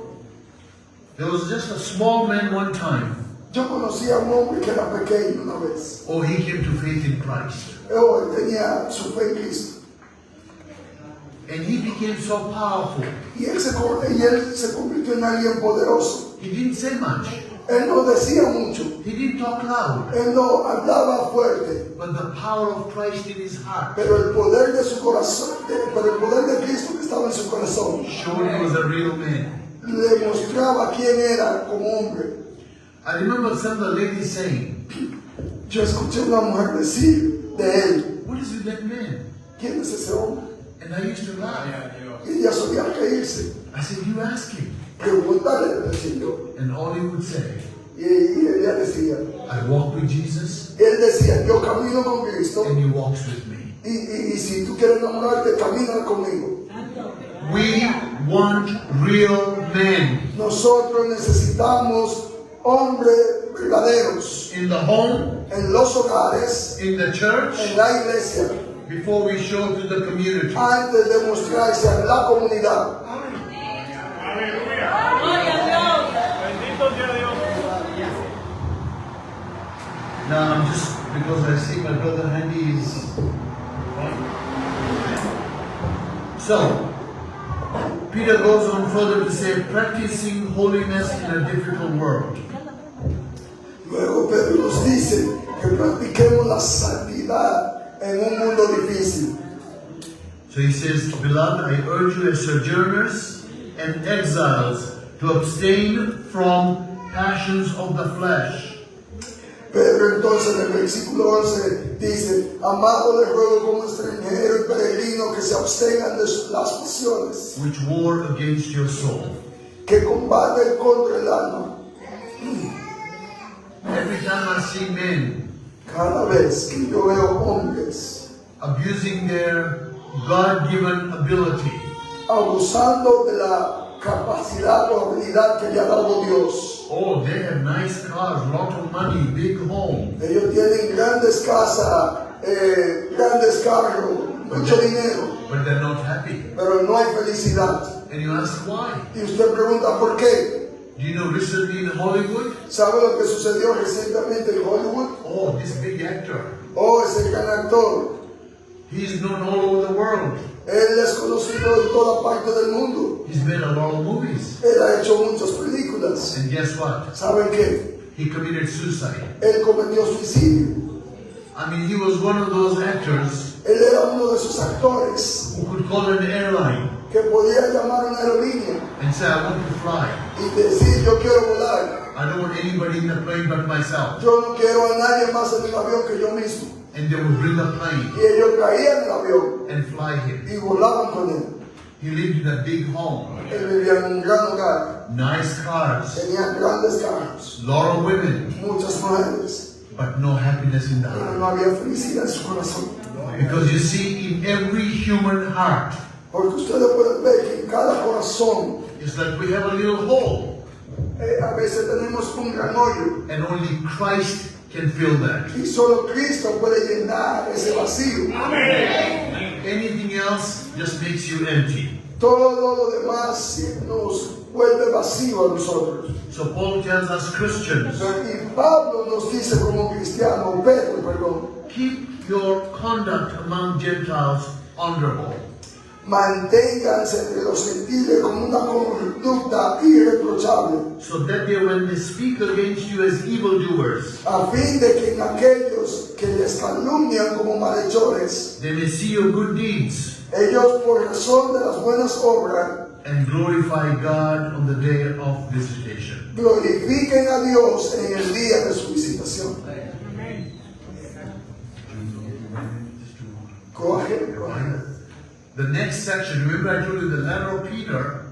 there was just a small man one time. Yo conocí a un hombre que era pequeño una vez. Oh, he came to faith in Christ. Él tenía su fe en Cristo. And he became so powerful. Y él se convirtió en alguien poderoso. He didn't say much. Él no decía mucho. He didn't talk loud. Él no hablaba fuerte. But the power of Christ in his heart Pero el poder de su corazón, pero el poder de Cristo que estaba en su corazón, showed he was a real man. le mostraba quién era como hombre. I remember some of the ladies saying, Yo escuché una mujer decir de él, "What is with that man?" ¿quién es ese hombre? And I used to laugh. Gloria a Dios. Y ella solía reírse. I said, "You ask him." Preguntarle, le decía yo. And all he would say, Y ella decía, "I walk with Jesus él decía, yo camino con Cristo. and he walks with me." Y si tú quieres enamorarte, camina conmigo. We want real men Nosotros necesitamos hombres verdaderos in the home, en los hogares, in the church, en la iglesia, before we show to the community. antes de mostrarse a la comunidad. Gloria a Dios. Bendito sea Dios. Now I'm just, because I see my brother Handy is. So, Peter goes on further to say, practicing holiness in a difficult world. Luego Pedro nos dice que practiquemos la santidad en un mundo difícil. So he says, "Beloved, I urge you as sojourners and exiles to abstain from passions of the flesh, Pedro entonces en el versículo 11 dice, amado les ruego como extranjero y peregrino que se abstengan de las pasiones which war against your soul." que combaten contra el alma. Every time I see men Cada vez que yo veo hombres abusing their God-given ability, abusando de la capacidad o habilidad que le ha dado Dios, oh, they have nice cars, lot of money, big home, ellos tienen grandes casas, grandes carros, mucho dinero, but they're not happy. pero no hay felicidad. And you ask why? Y usted pregunta ¿por qué? Do you know recently in Hollywood? ¿Sabe lo que sucedió recientemente en Hollywood? Oh, this big actor. Oh, ese gran actor, He's known all over the world. él es conocido en toda parte del mundo. He's made a lot of movies. Él ha hecho muchas películas. And guess what? ¿Saben qué? He committed suicide. Él cometió suicidio. I mean, he was one of those actors Él era uno de esos actores who could call an airline que podía llamar a una aerolínea and say, "I want to fly. y decir yo quiero volar. I don't want anybody in the plane but myself." Yo no quiero a nadie más en el avión que yo mismo. And they would bring a plane Y ellos caían en el avión and fly him. y volaban con él. He lived in a big home, Él vivía en un gran hogar, nice cars, tenía grandes carros, lot of women, muchas mujeres, but no happiness in the pero heart. no había felicidad en su corazón. Because you see, in every human heart, Porque ustedes pueden ver que en cada corazón it's like we have a little hole, a veces tenemos un gran hoyo and only Christ can fill that. y solo Cristo puede llenar ese vacío. Anything else just makes you empty. Todo lo demás nos vuelve vacío a nosotros. So Paul tells us Christians, Y Pablo nos dice como cristiano, Pedro, perdón, keep your conduct among Gentiles honorable, manténganse entre los gentiles con una conducta irreprochable, so that they, when they speak against you as evildoers, a fin de que en aquellos que les calumnian como malhechores, they may see your good deeds ellos por razón de las buenas obras and glorify God on the day of visitation. glorifiquen a Dios en el día de su visitación. Go ahead, go ahead. The next section, remember I told you the letter of Peter,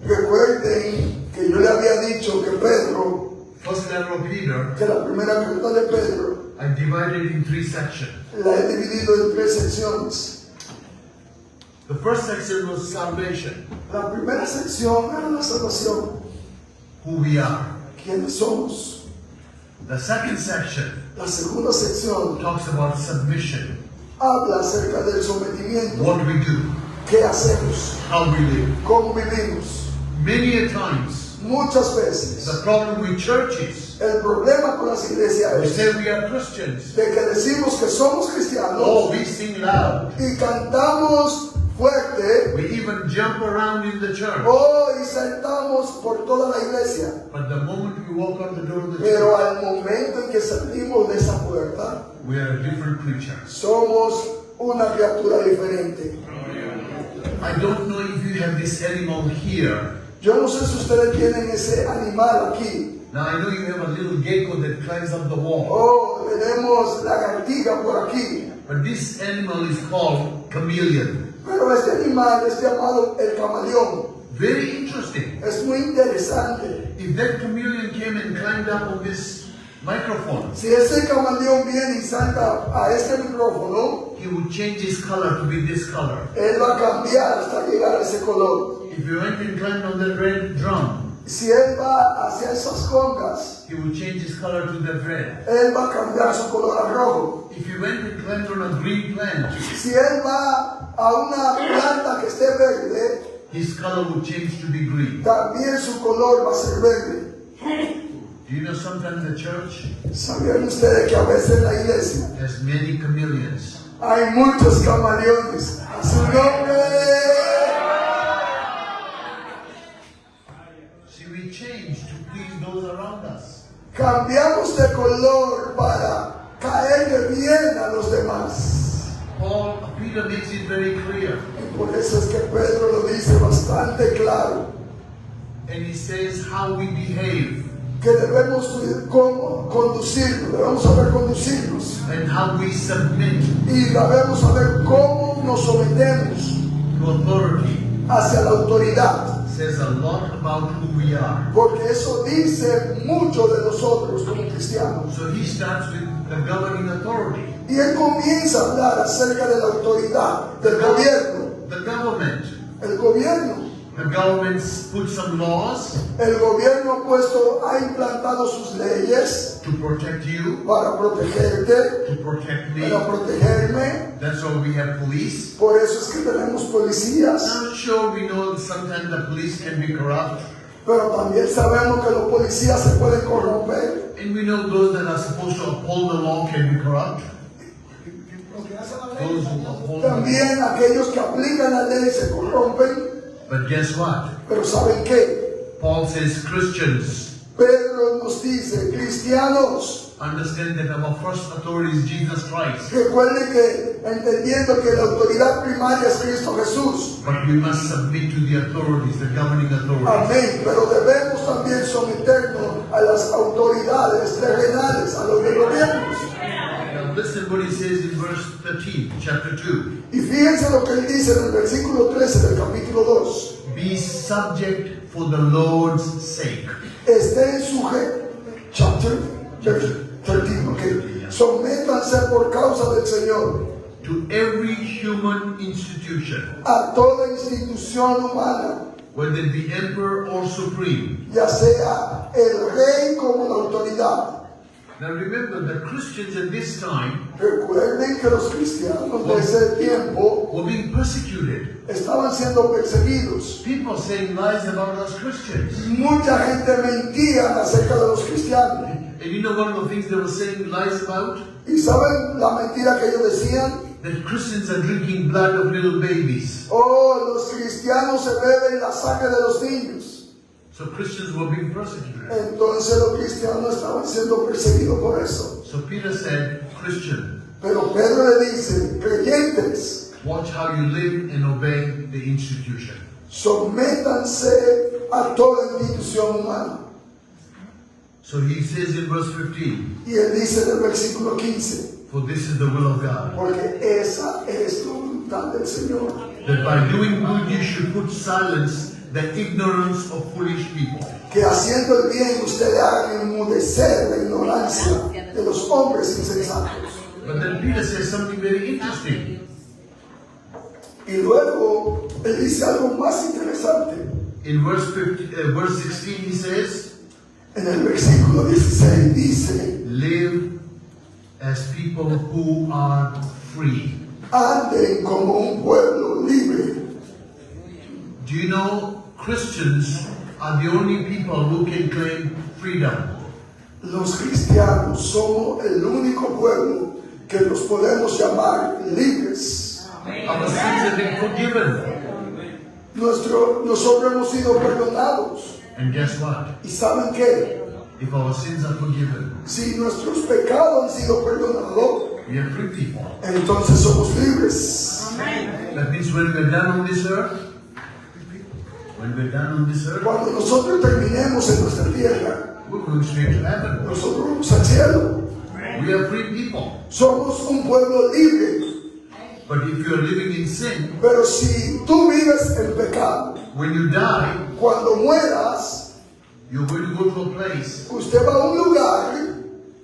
Recuerden que yo le había dicho que Pedro, first letter of Peter, que la primera carta de Pedro, I divided in 3 sections. la he dividido en 3 secciones. The first section was salvation, La primera sección era la salvación, who we are. quiénes somos. The second section La segunda sección talks about submission, habla acerca del sometimiento, what we do, qué hacemos, how we live. cómo vivimos. Many a times, Muchas veces the problem with churches, el problema con las iglesias we es say we are Christians. de que decimos que somos cristianos Oh, we sing loud. y cantamos fuerte, We even jump around in the church. y saltamos por toda la iglesia. But the moment we walk out the door of the Pero church, al momento en que salimos de esa puerta, we are a different creature. somos una criatura diferente. I don't know if you have this animal here. Yo no sé si ustedes tienen ese animal aquí. Now I know you have a little gecko that climbs up the wall. Tenemos lagartija por aquí. But this animal is called chameleon. Pero este animal es llamado el camaleón. Very interesting. Es muy interesante. If that chameleon came and climbed up on this microphone, Si ese camaleón viene y salta a este micrófono, he would change his color to be this color. él va a cambiar hasta llegar a ese color. If you went and climbed on that red drum, Si él va hacia esas congas, he would change his color to that red. él va a cambiar su color a rojo. If you went and climbed on a green plant, Si él va a una planta que esté verde, his color would change to be green. también su color va a ser verde. Do you know sometimes the church ¿Sabían ustedes que a veces en la iglesia has many chameleons? hay muchos camaleones? A su nombre. See, we change to please those around us. Cambiamos de color para caerle bien a los demás. Peter makes it very clear. Y por eso es que Pedro lo dice bastante claro, And he says how we behave que debemos cómo conducirnos, debemos saber conducirnos and how we submit y debemos saber cómo nos sometemos to authority. hacia la autoridad, Says a lot about who we are. porque eso dice mucho de nosotros como cristianos. So he starts with the governing authority. Y él comienza a hablar acerca de la autoridad del gobierno. The government. El gobierno. The government's put some laws El gobierno ha implantado sus leyes to protect you, para protegerte, to protect me. para protegerme. That's why we have police. Por eso es que tenemos policías. Now, sure, we know that sometimes the police can be corrupt, Pero también sabemos que los policías se pueden corromper. and we know those that are supposed to uphold the law can be corrupt. Those who uphold the law. También aquellos que aplican la ley se corrompen. But guess what? Pero ¿saben qué? Paul says Christians Pedro nos dice, cristianos, understand that our first authority is Jesus Christ, recuerden que entendiendo que la autoridad primaria es Cristo Jesús. but we must submit to the authorities, the governing authorities. Amén. Pero debemos también someternos a las autoridades terrenales, a los de gobiernos. Now listen what he says in verse 13, chapter 2. Y fíjense lo que él dice en el versículo 13 del capítulo 2. Be subject for the Lord's sake. Estén sujetos. Chapter 13, ok. Sométanse por causa del Señor To every human institution, a toda institución humana, whether it be emperor or supreme. ya sea el rey como la autoridad. Now remember, the Christians at this time Recuerden que los cristianos de ese tiempo were being persecuted. estaban siendo perseguidos. People saying lies about us Christians. Mucha gente mentía acerca de los cristianos. And you know one of the things they were saying lies about? ¿Y saben la mentira que ellos decían? That Christians are drinking blood of little babies. Los cristianos se beben la sangre de los niños. So Christians were being persecuted. Entonces los cristianos estaban siendo perseguidos por eso. So Peter said, Christian, Pero Pedro le dice, creyentes, watch how you live and obey the institution. sométanse a toda institución humana. So he says in verse 15, Y él dice en el versículo 15, for this is the will of God, porque esa es la voluntad del Señor. that by doing good you should put silence the ignorance of foolish people. Que haciendo el bien ustedes hagan enmudecer la ignorancia de los hombres insensatos. But then Peter says something very interesting. Y luego él dice algo más interesante. In verse 16 he says, En el versículo 16 dice, live as people who are free. anden como un pueblo libre. Do you know Christians are the only people who can claim freedom? Los cristianos somos el único pueblo que nos podemos llamar libres. Our sins have been forgiven. Nosotros hemos sido perdonados. And guess what? ¿Y saben qué? If our sins are forgiven, Si nuestros pecados han sido perdonados, we are free people. entonces somos libres. That means when we're done on this earth, Cuando nosotros terminemos en nuestra tierra, we're going straight to heaven. nosotros vamos al cielo. We are free people. Somos un pueblo libre. But if you are living in sin, Pero si tú vives en pecado, when you die, cuando mueras, you're going to go to a place usted va a un lugar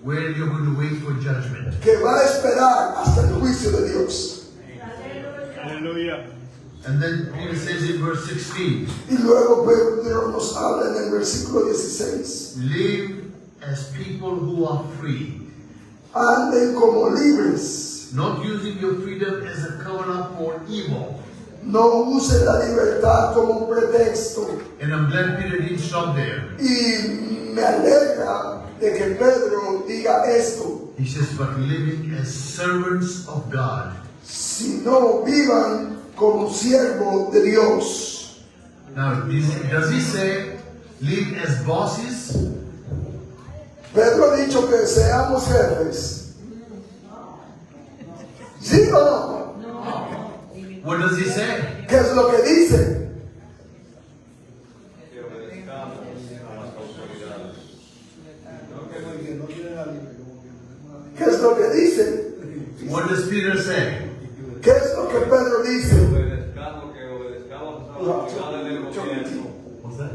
where you're going to wait for judgment. que va a esperar hasta el juicio de Dios. Aleluya. And then Peter says in verse 16, Y luego Pedro nos habla en el versículo 16. live as people who are free, Anden como libres. not using your freedom as a cover-up for evil. No usen la libertad como un pretexto. And I'm glad Peter didn't stop there. Y me alegra de que Pedro diga esto. He says, but living as servants of God. Sino vivan como siervos de Dios. Now, does he say live as bosses? Pedro ha dicho que seamos jefes. ¿Sí o no? What does he say? ¿Qué es lo que dice? Que obedezcamos a las autoridades. ¿Qué es lo que dice? What does Peter say? ¿Qué es lo que Pedro dice? Obedezcamos a las autoridades del gobierno. What's that?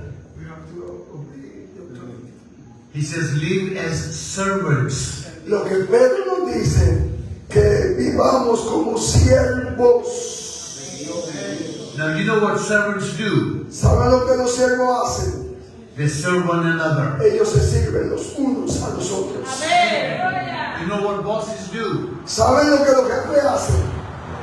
He says live as servants. Lo que Pedro nos dice, que vivamos como siervos. Now, you know what servants do? ¿Saben lo que los siervos hacen? They serve one another. Ellos se sirven los unos a los otros. You know what bosses do? ¿Saben lo que los jefes hacen?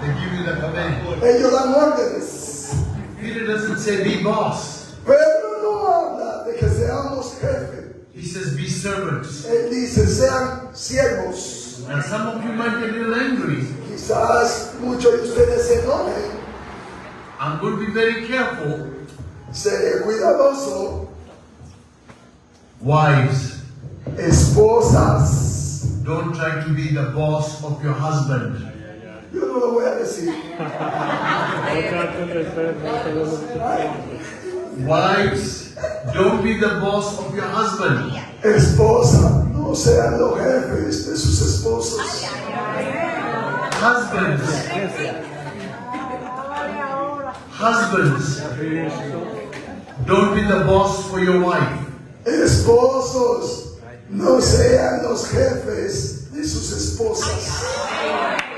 They give you the command. Ellos dan órdenes. Peter doesn't say be boss. Pedro no habla de que seamos jefes. He says be servants. Él dice, sean siervos. Now, some of you might get a little angry. Quizás muchos de ustedes se enojen. I'm going to be very careful. Seré cuidadoso. Wives, Esposas. don't try to be the boss of your husband. Yo no lo voy a decir. Wives, don't be the boss of your husband. Esposa, no sean los jefes de sus esposos. Husbands, don't be the boss for your wife. Esposos, no sean los jefes de sus esposas.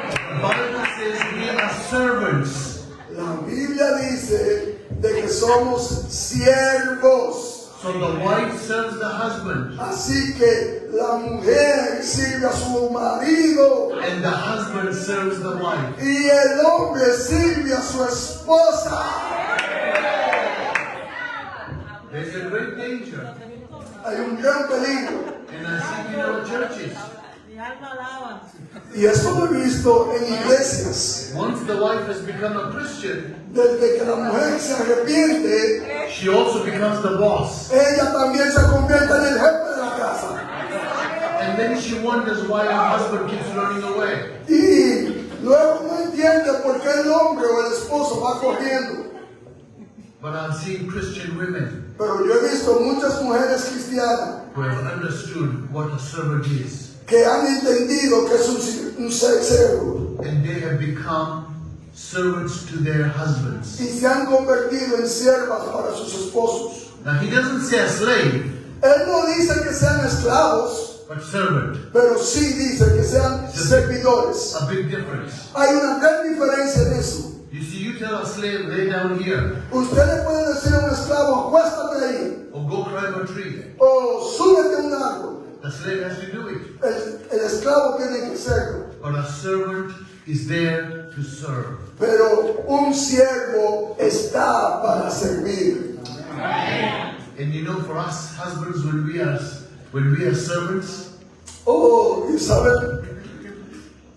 The Bible says we are servants. La Biblia dice de que somos siervos. So the wife serves the husband, Así que la mujer sirve a su marido and the husband serves the wife. y el hombre sirve a su esposa. There's a great danger, Hay un gran peligro. and I see it in our churches. Mi alma alaba. Y esto lo he visto en iglesias. Once the wife has become a Christian, Desde que la mujer se arrepiente, she also becomes the boss. ella también se convierte en el jefe de la casa. And And then she wonders why her husband keeps running away. Y luego no entiende por qué el hombre o el esposo va corriendo. But I've seen Christian women Pero yo he visto muchas mujeres cristianas who have understood what a servant is. que han entendido que es un siervo And they have become servants to their husbands. y se han convertido en siervas para sus esposos. Now he doesn't say a slave, Él no dice que sean esclavos, but servant. pero sí dice que sean servidores. A big difference. Hay una gran diferencia en eso. You see, you tell a slave, lay down here, Usted le puede decir a un esclavo, acuéstate ahí, or go climb a tree. o súbete a un árbol. The slave has to do it. El esclavo tiene que hacerlo. But a servant is there to serve. Pero un siervo está para servir. And you know, for us husbands, when we are servants, Oh, y saben,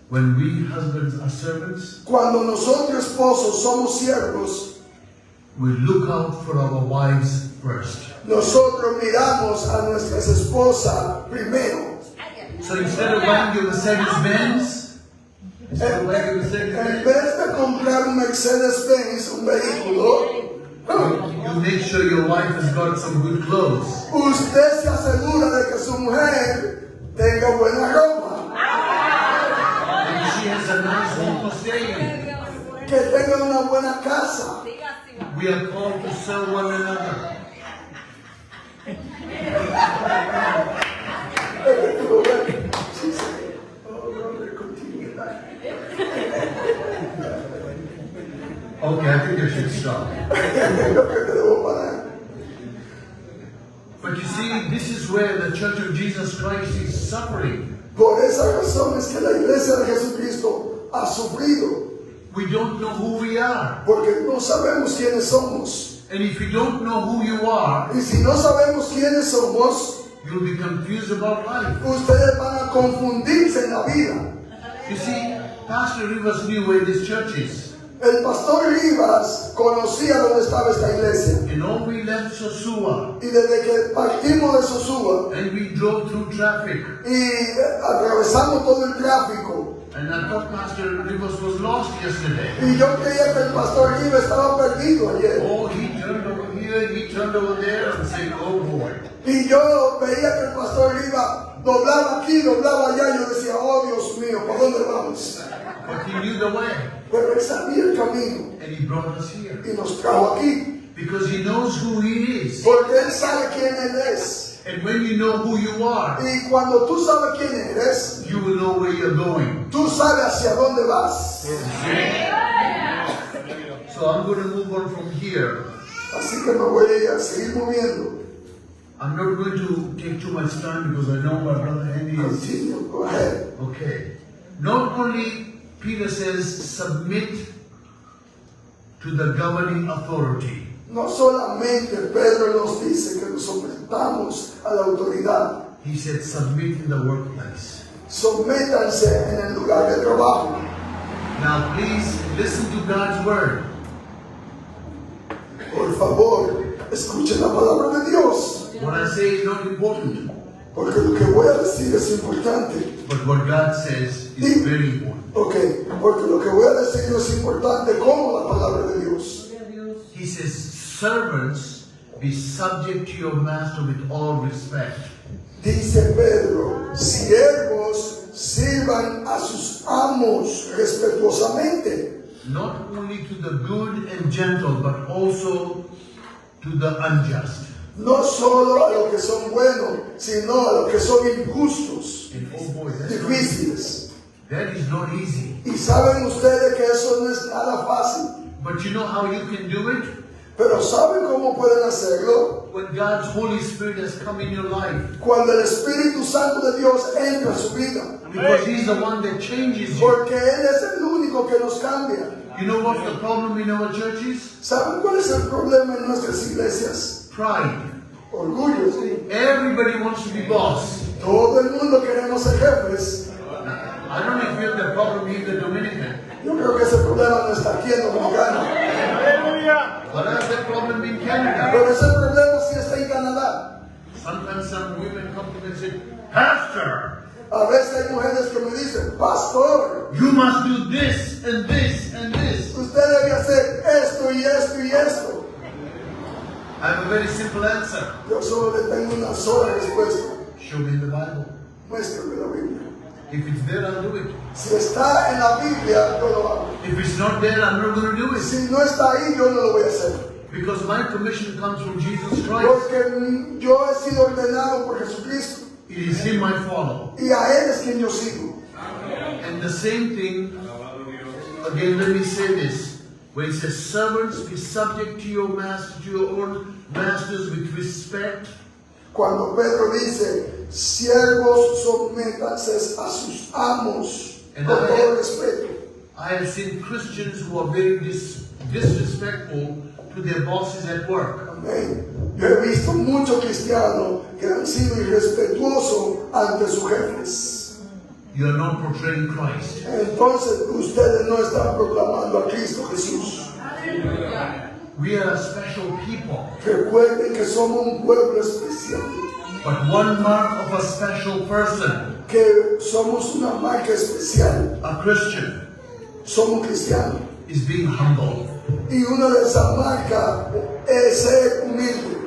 when we husbands are servants, cuando nosotros esposos somos siervos, we look out for our wives first. nosotros miramos a nuestras esposas primero. So instead of buying you a Mercedes-Benz, instead of buying you a En Mercedes-Benz, vez de comprar un Mercedes-Benz, un vehículo, you make sure your wife has got some good clothes. usted se asegura de que su mujer tenga buena ropa, And she has a nice home to stay in. que tenga una buena casa. We are called to serve one another. Okay, I think I should stop. But you see, this is where the Church of Jesus Christ is suffering. Por esa razón es que la iglesia de Jesucristo ha sufrido, We don't know who we are. porque no sabemos quiénes somos. And if you don't know who you are, Y si no sabemos quiénes somos, you'll be confused about life. ustedes van a confundirse en la vida. You see, Pastor Rivers knew where this church is. El pastor Rivas conocía dónde estaba esta iglesia. And all we left Sosua, Y desde que partimos de Sosúa and we drove through traffic. y atravesamos todo el tráfico, And I thought Pastor Rivers was lost yesterday. y yo creía que el pastor Rivas estaba perdido ayer. Oh, he turned over here, he turned over there, and said, oh boy. Y yo veía que el pastor Rivas doblaba aquí, doblaba allá, y yo decía, oh Dios mío, ¿por dónde vamos? But he knew the way. Pero él sabía el camino And he brought us here. y nos trajo aquí, Because he knows who he is. porque él sabe quién él es. And when you know who you are, Y cuando tú sabes quién eres, you will know where you're going. tú sabes hacia dónde vas. So I'm going to move on from here. Así que me voy a seguir moviendo. I'm not going to take too much time because I know my brother Andy is. Continue, go ahead. Okay. Not only Peter says submit to the governing authority. No solamente Pedro nos dice que nos sometamos a la autoridad, He said submit in the workplace. sométanse en el lugar de trabajo. Now please listen to God's word. Por favor, escuchen la palabra de Dios, What I say is not important, porque lo que voy a decir es importante. but what God says is very important. Ok, porque lo que voy a decir no es importante como la palabra de Dios. He says, servants, be subject to your master with all respect. Dice Pedro, siervos sirvan a sus amos respetuosamente, Not only to the good and gentle, but also to the unjust. no solo a los que son buenos, sino a los que son injustos, And oh boy, difíciles. that is not easy. Y saben ustedes que eso no es nada fácil, But you know how you can do it? pero ¿saben cómo pueden hacerlo? When God's Holy Spirit has come in your life. Cuando el Espíritu Santo de Dios entra en su vida, Because He's the one that changes you. porque Él es el único que nos cambia. You know what's the problem in our churches? ¿Saben cuál es el problema en nuestras iglesias? Pride. Orgullo, sí. Everybody wants to be boss. Todo el mundo queremos ser jefes. I don't know if you have the problem in the Dominican. Yo creo que ese problema no está aquí en Dominicana, But I have that problem in Canada. pero ese problema sí está en Canadá. Sometimes some women come to me and say, Pastor, A veces hay mujeres que me dicen, pastor, you must do this and this and this. usted debe hacer esto y esto y esto. I have a very simple answer. Yo solo le tengo una sola respuesta. Show me in the Bible. Muéstrame la Biblia. If it's there, I'll do it. Si está en la Biblia, yo lo hago. If it's not there, I'm not going to do it. Si no está ahí, yo no lo voy a hacer. Because my commission comes from Jesus Christ. Porque yo he sido ordenado por Jesucristo. It is Him I follow. Y a Él es quien yo sigo. And the same thing, again, let me say this. When it says, servants, be subject to your master, to your own masters with respect. Cuando Pedro dice, siervos sométanse a sus amos con todo respeto. I have seen Christians who are very disrespectful to their bosses at work. Amén. Yo he visto muchos cristianos que han sido irrespetuosos ante sus jefes. You are not portraying Christ. Entonces ustedes no están proclamando a Cristo Jesús. We are a special people. Recuerden que somos un pueblo especial. But one mark of a special person, Que somos una marca especial. a Christian, Somos cristianos. is being humble. Y una de esas marcas es ser humilde.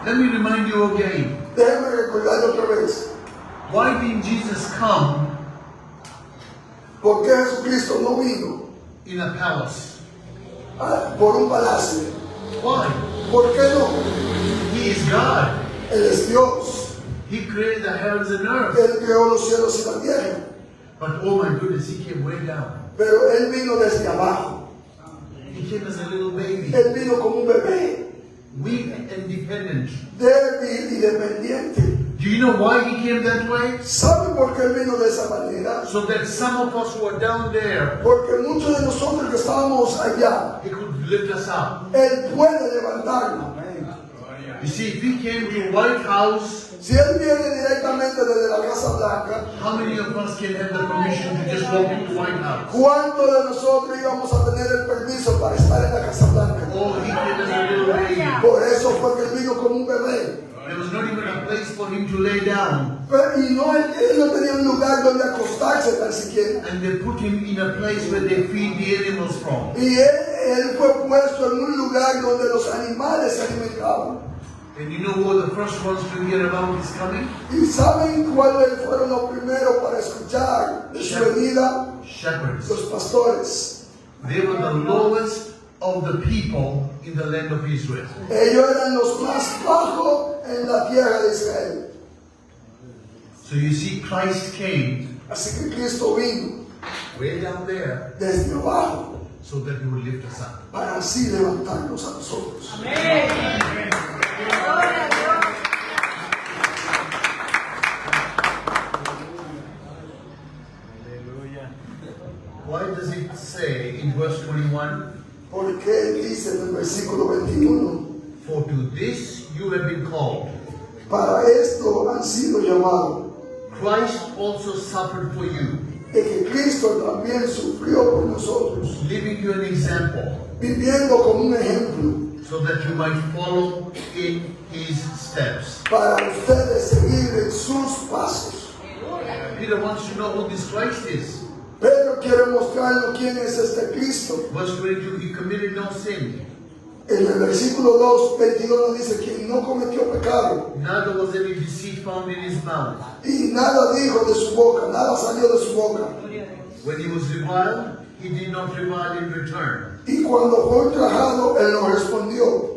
Let me remind you again. Déjeme recordarle otra vez. Why didn't Jesus come ¿Por qué Jesucristo no vino in a palace? por un palacio? Why? ¿Por qué no? He is God. Él es Dios. He created the heavens and earth. Él creó los cielos y la tierra. But oh my goodness, He came way down. Pero Él vino desde abajo. He came as a little baby. Él vino como un bebé. Weak and dependent. Débil y dependiente. Do you know why He came that way? ¿Sabe por qué Él vino de esa manera? So that some of us who are down there, Porque muchos de nosotros que estábamos allá, He could lift us up. Él puede levantarnos. You see, if He came to White House, Si Él viene directamente desde la Casa Blanca, how many of us can have the permission to just walk into White House? ¿cuántos de nosotros íbamos a tener el permiso para estar en la Casa Blanca? Oh, He came as a little baby. Por eso fue que Él vino como un bebé. There was not even a place for Him to lay down. Y no, él no tenía un lugar donde acostarse tan siquiera. And they put Him in a place where they feed the animals from. Y él fue puesto en un lugar donde los animales se alimentaban. And you know who were the first ones to hear about His coming? ¿Y saben cuáles fueron los primeros para escuchar de su venida? Shepherds. Los pastores. They were the lowest of the people in the land of Israel. Ellos eran los más bajos en la tierra de Israel. So you see, Christ came Así que Cristo vino way down there desde abajo so that He would lift us up. para así levantarnos a nosotros. Why does it say in verse 21, Porque él dice en el versículo 21, for to this you have been called? para esto han sido llamados, Christ also suffered for you, de que Cristo también sufrió por nosotros, leaving you an example, viviendo como un ejemplo, so that you might follow in His steps. para ustedes seguir en sus pasos. Peter wants to know who this Christ is. Pedro quiere mostrarnos quién es este Cristo. Verse 22, He committed no sin, En el versículo 2, 22 nos dice que no cometió pecado neither was any deceit found in His mouth. y nada dijo de su boca, nada salió de su boca. When He was reviled, He did not revile in return. Y cuando fue ultrajado, él no respondió.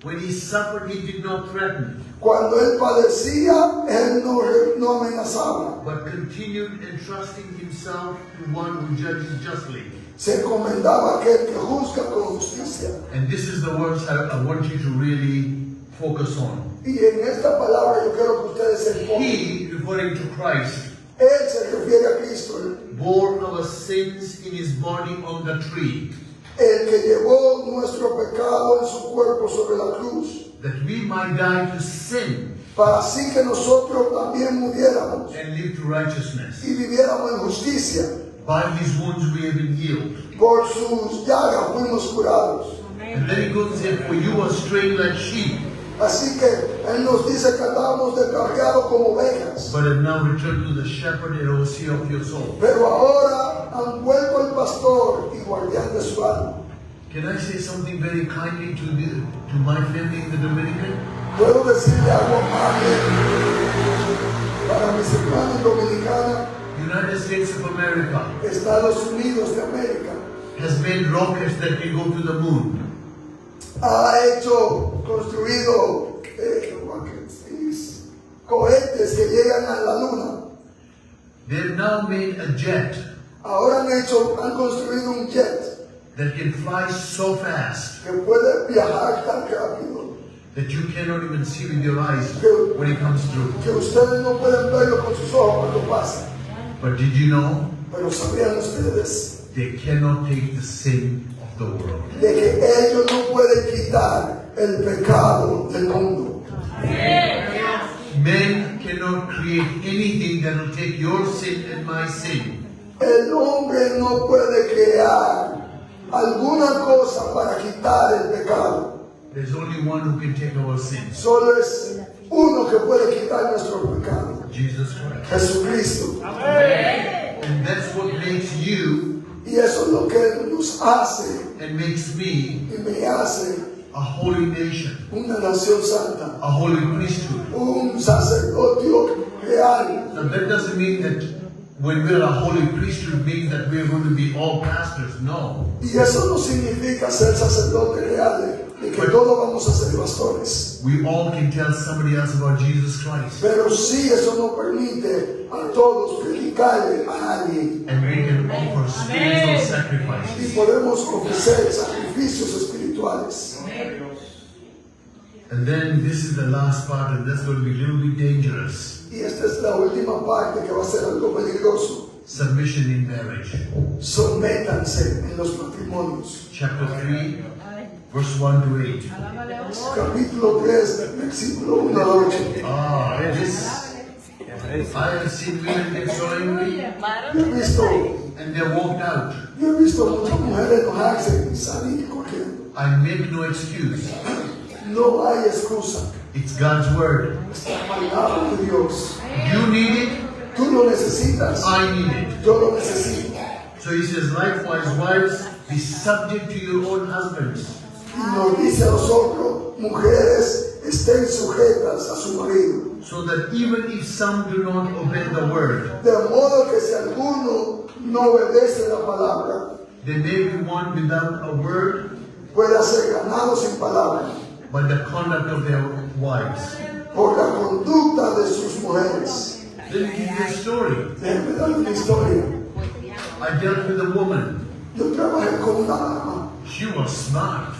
When He suffered, He did not threaten, Cuando él padecía, él no amenazaba. but continued entrusting Himself to one who judges justly. Se encomendaba a aquel que juzga con justicia. And this is the words I want you to really focus on. Y en esta palabra yo quiero que ustedes se enfoquen. He, referring to Christ, Él se refiere a Cristo, bore our sins in His body on the tree, el que llevó nuestro pecado en su cuerpo sobre la cruz, that we might die to sin para así que nosotros también muriéramos and live to righteousness. y viviéramos en justicia. By His wounds we have been healed. Por sus llagas fuimos curados. And then He goes and says, for you are straying like sheep, Así que Él nos dice que andábamos descarriados como ovejas. but have now returned to the shepherd and overseer of your soul. Pero ahora han vuelto al pastor y guardián de su alma. Can I say something very kindly to my family in the Dominican? Puedo decirle algo amable para mis hermanos dominicanos. United States of America Estados Unidos de América has made rockets that can go to the moon. ha construido cohetes que llegan a la luna. They have now made a jet Ahora han construido un jet that can fly so fast que puede viajar tan rápido that you cannot even see with your eyes when it comes through. que ustedes no pueden verlo con sus ojos cuando pasa. But did you know Pero sabían ustedes they cannot take the sin of the world? de que ellos no pueden quitar el pecado del mundo. Men cannot create anything that will take your sin and my sin. El hombre no puede crear alguna cosa para quitar el pecado. There's only one who can take our sins. Solo es uno que puede quitar nuestro pecado. Jesus Christ. Jesucristo. And that's what makes you Y eso es lo que nos hace and makes me y me hace a holy nation, una nación santa, a holy priesthood. un sacerdocio real. Now that doesn't mean that when we're a holy priesthood means that we're going to be all pastors. No. Y eso no significa ser sacerdotes reales, de que todos vamos a ser pastores. We all can tell somebody else about Jesus Christ. Pero sí, eso no permite a todos predicarle a alguien. And we can offer spiritual Y sacrifices. podemos ofrecer sacrificios espirituales. And then this is the last part, and that's going to be a little bit dangerous. Y esta es la última parte que va a ser algo peligroso. Submission in marriage. Sométanse en los matrimonios. Chapter 3, verse 1 to 8. Capítulo 3, versículo 1 al 8. Ah, this. I have seen women get so angry, Yo he visto, and they walked out. muchas mujeres enojarse y salir corriendo. I make no excuse. No hay excusa. It's God's word. Es la palabra de Dios. You need it, Tú lo necesitas. I need it. Yo lo necesito. So he says, likewise, wives, be subject to your own husbands. Y nos dice a nosotros, mujeres, estén sujetas a su marido. So that even if some do not obey the word, De modo que si alguno no obedece la palabra, they may be won without a word pueda ser ganado sin palabra by the conduct of their wives. por la conducta de sus mujeres. Let me give you a story. Déjenme dar una historia. I dealt with a woman. Yo trabajé con una dama. She was smart.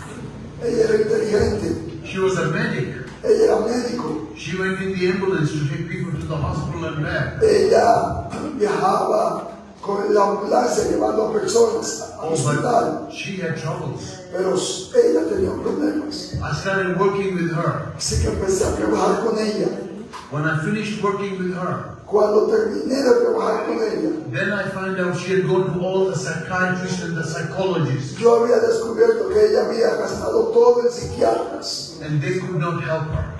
Ella era inteligente. She was a medic. Ella era médico. She went in the ambulance to take people to the hospital and back. Ella viajaba con la ambulancia llevando a personas al Oh, hospital. but she had troubles. Pero ella tenía problemas. I started working with her. Así que empecé a trabajar con ella. When I finished working with her, Cuando terminé de trabajar con ella, then I found out she had gone to all the psychiatrists and the psychologists, yo había descubierto que ella había gastado todo en psiquiatras and they could not help her.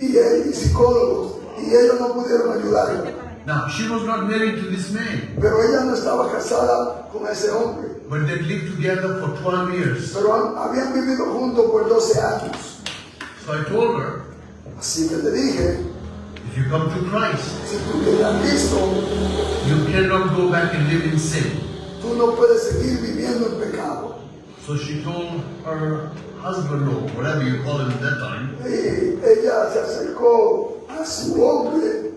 y psicólogos y ellos no pudieron ayudarla. Now, she was not married to this man, Pero ella no estaba casada con ese hombre. but they lived together for 12 years. Pero habían vivido juntos por 12 años. So I told her, Así que le dije, if you come to Christ, si tú te has visto, you cannot go back and live in sin. tú no puedes seguir viviendo en pecado. So she told her husband, or whatever you call him at that time, Y ella se acercó a su hombre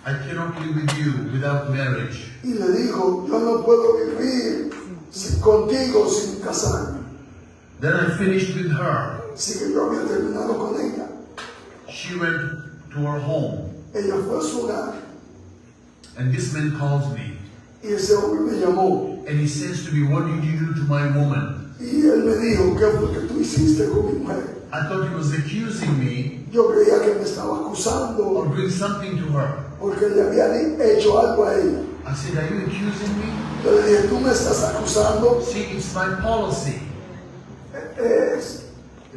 I cannot live with you without marriage. y le dijo, yo no puedo vivir contigo sin casarme. Then I finished with her. Así que yo había terminado con ella. She went to her home, Ella fue a su hogar and this man calls me, y ese hombre me llamó. and he says to me, what did you do to my woman? Y él me dijo, ¿qué fue que tú hiciste con mi mujer? I thought he was accusing me Yo creía que me estaba acusando of doing something to her. porque le había hecho algo a ella. I said, are you accusing me? Yo le dije, tú me estás acusando. See, it's my policy. Es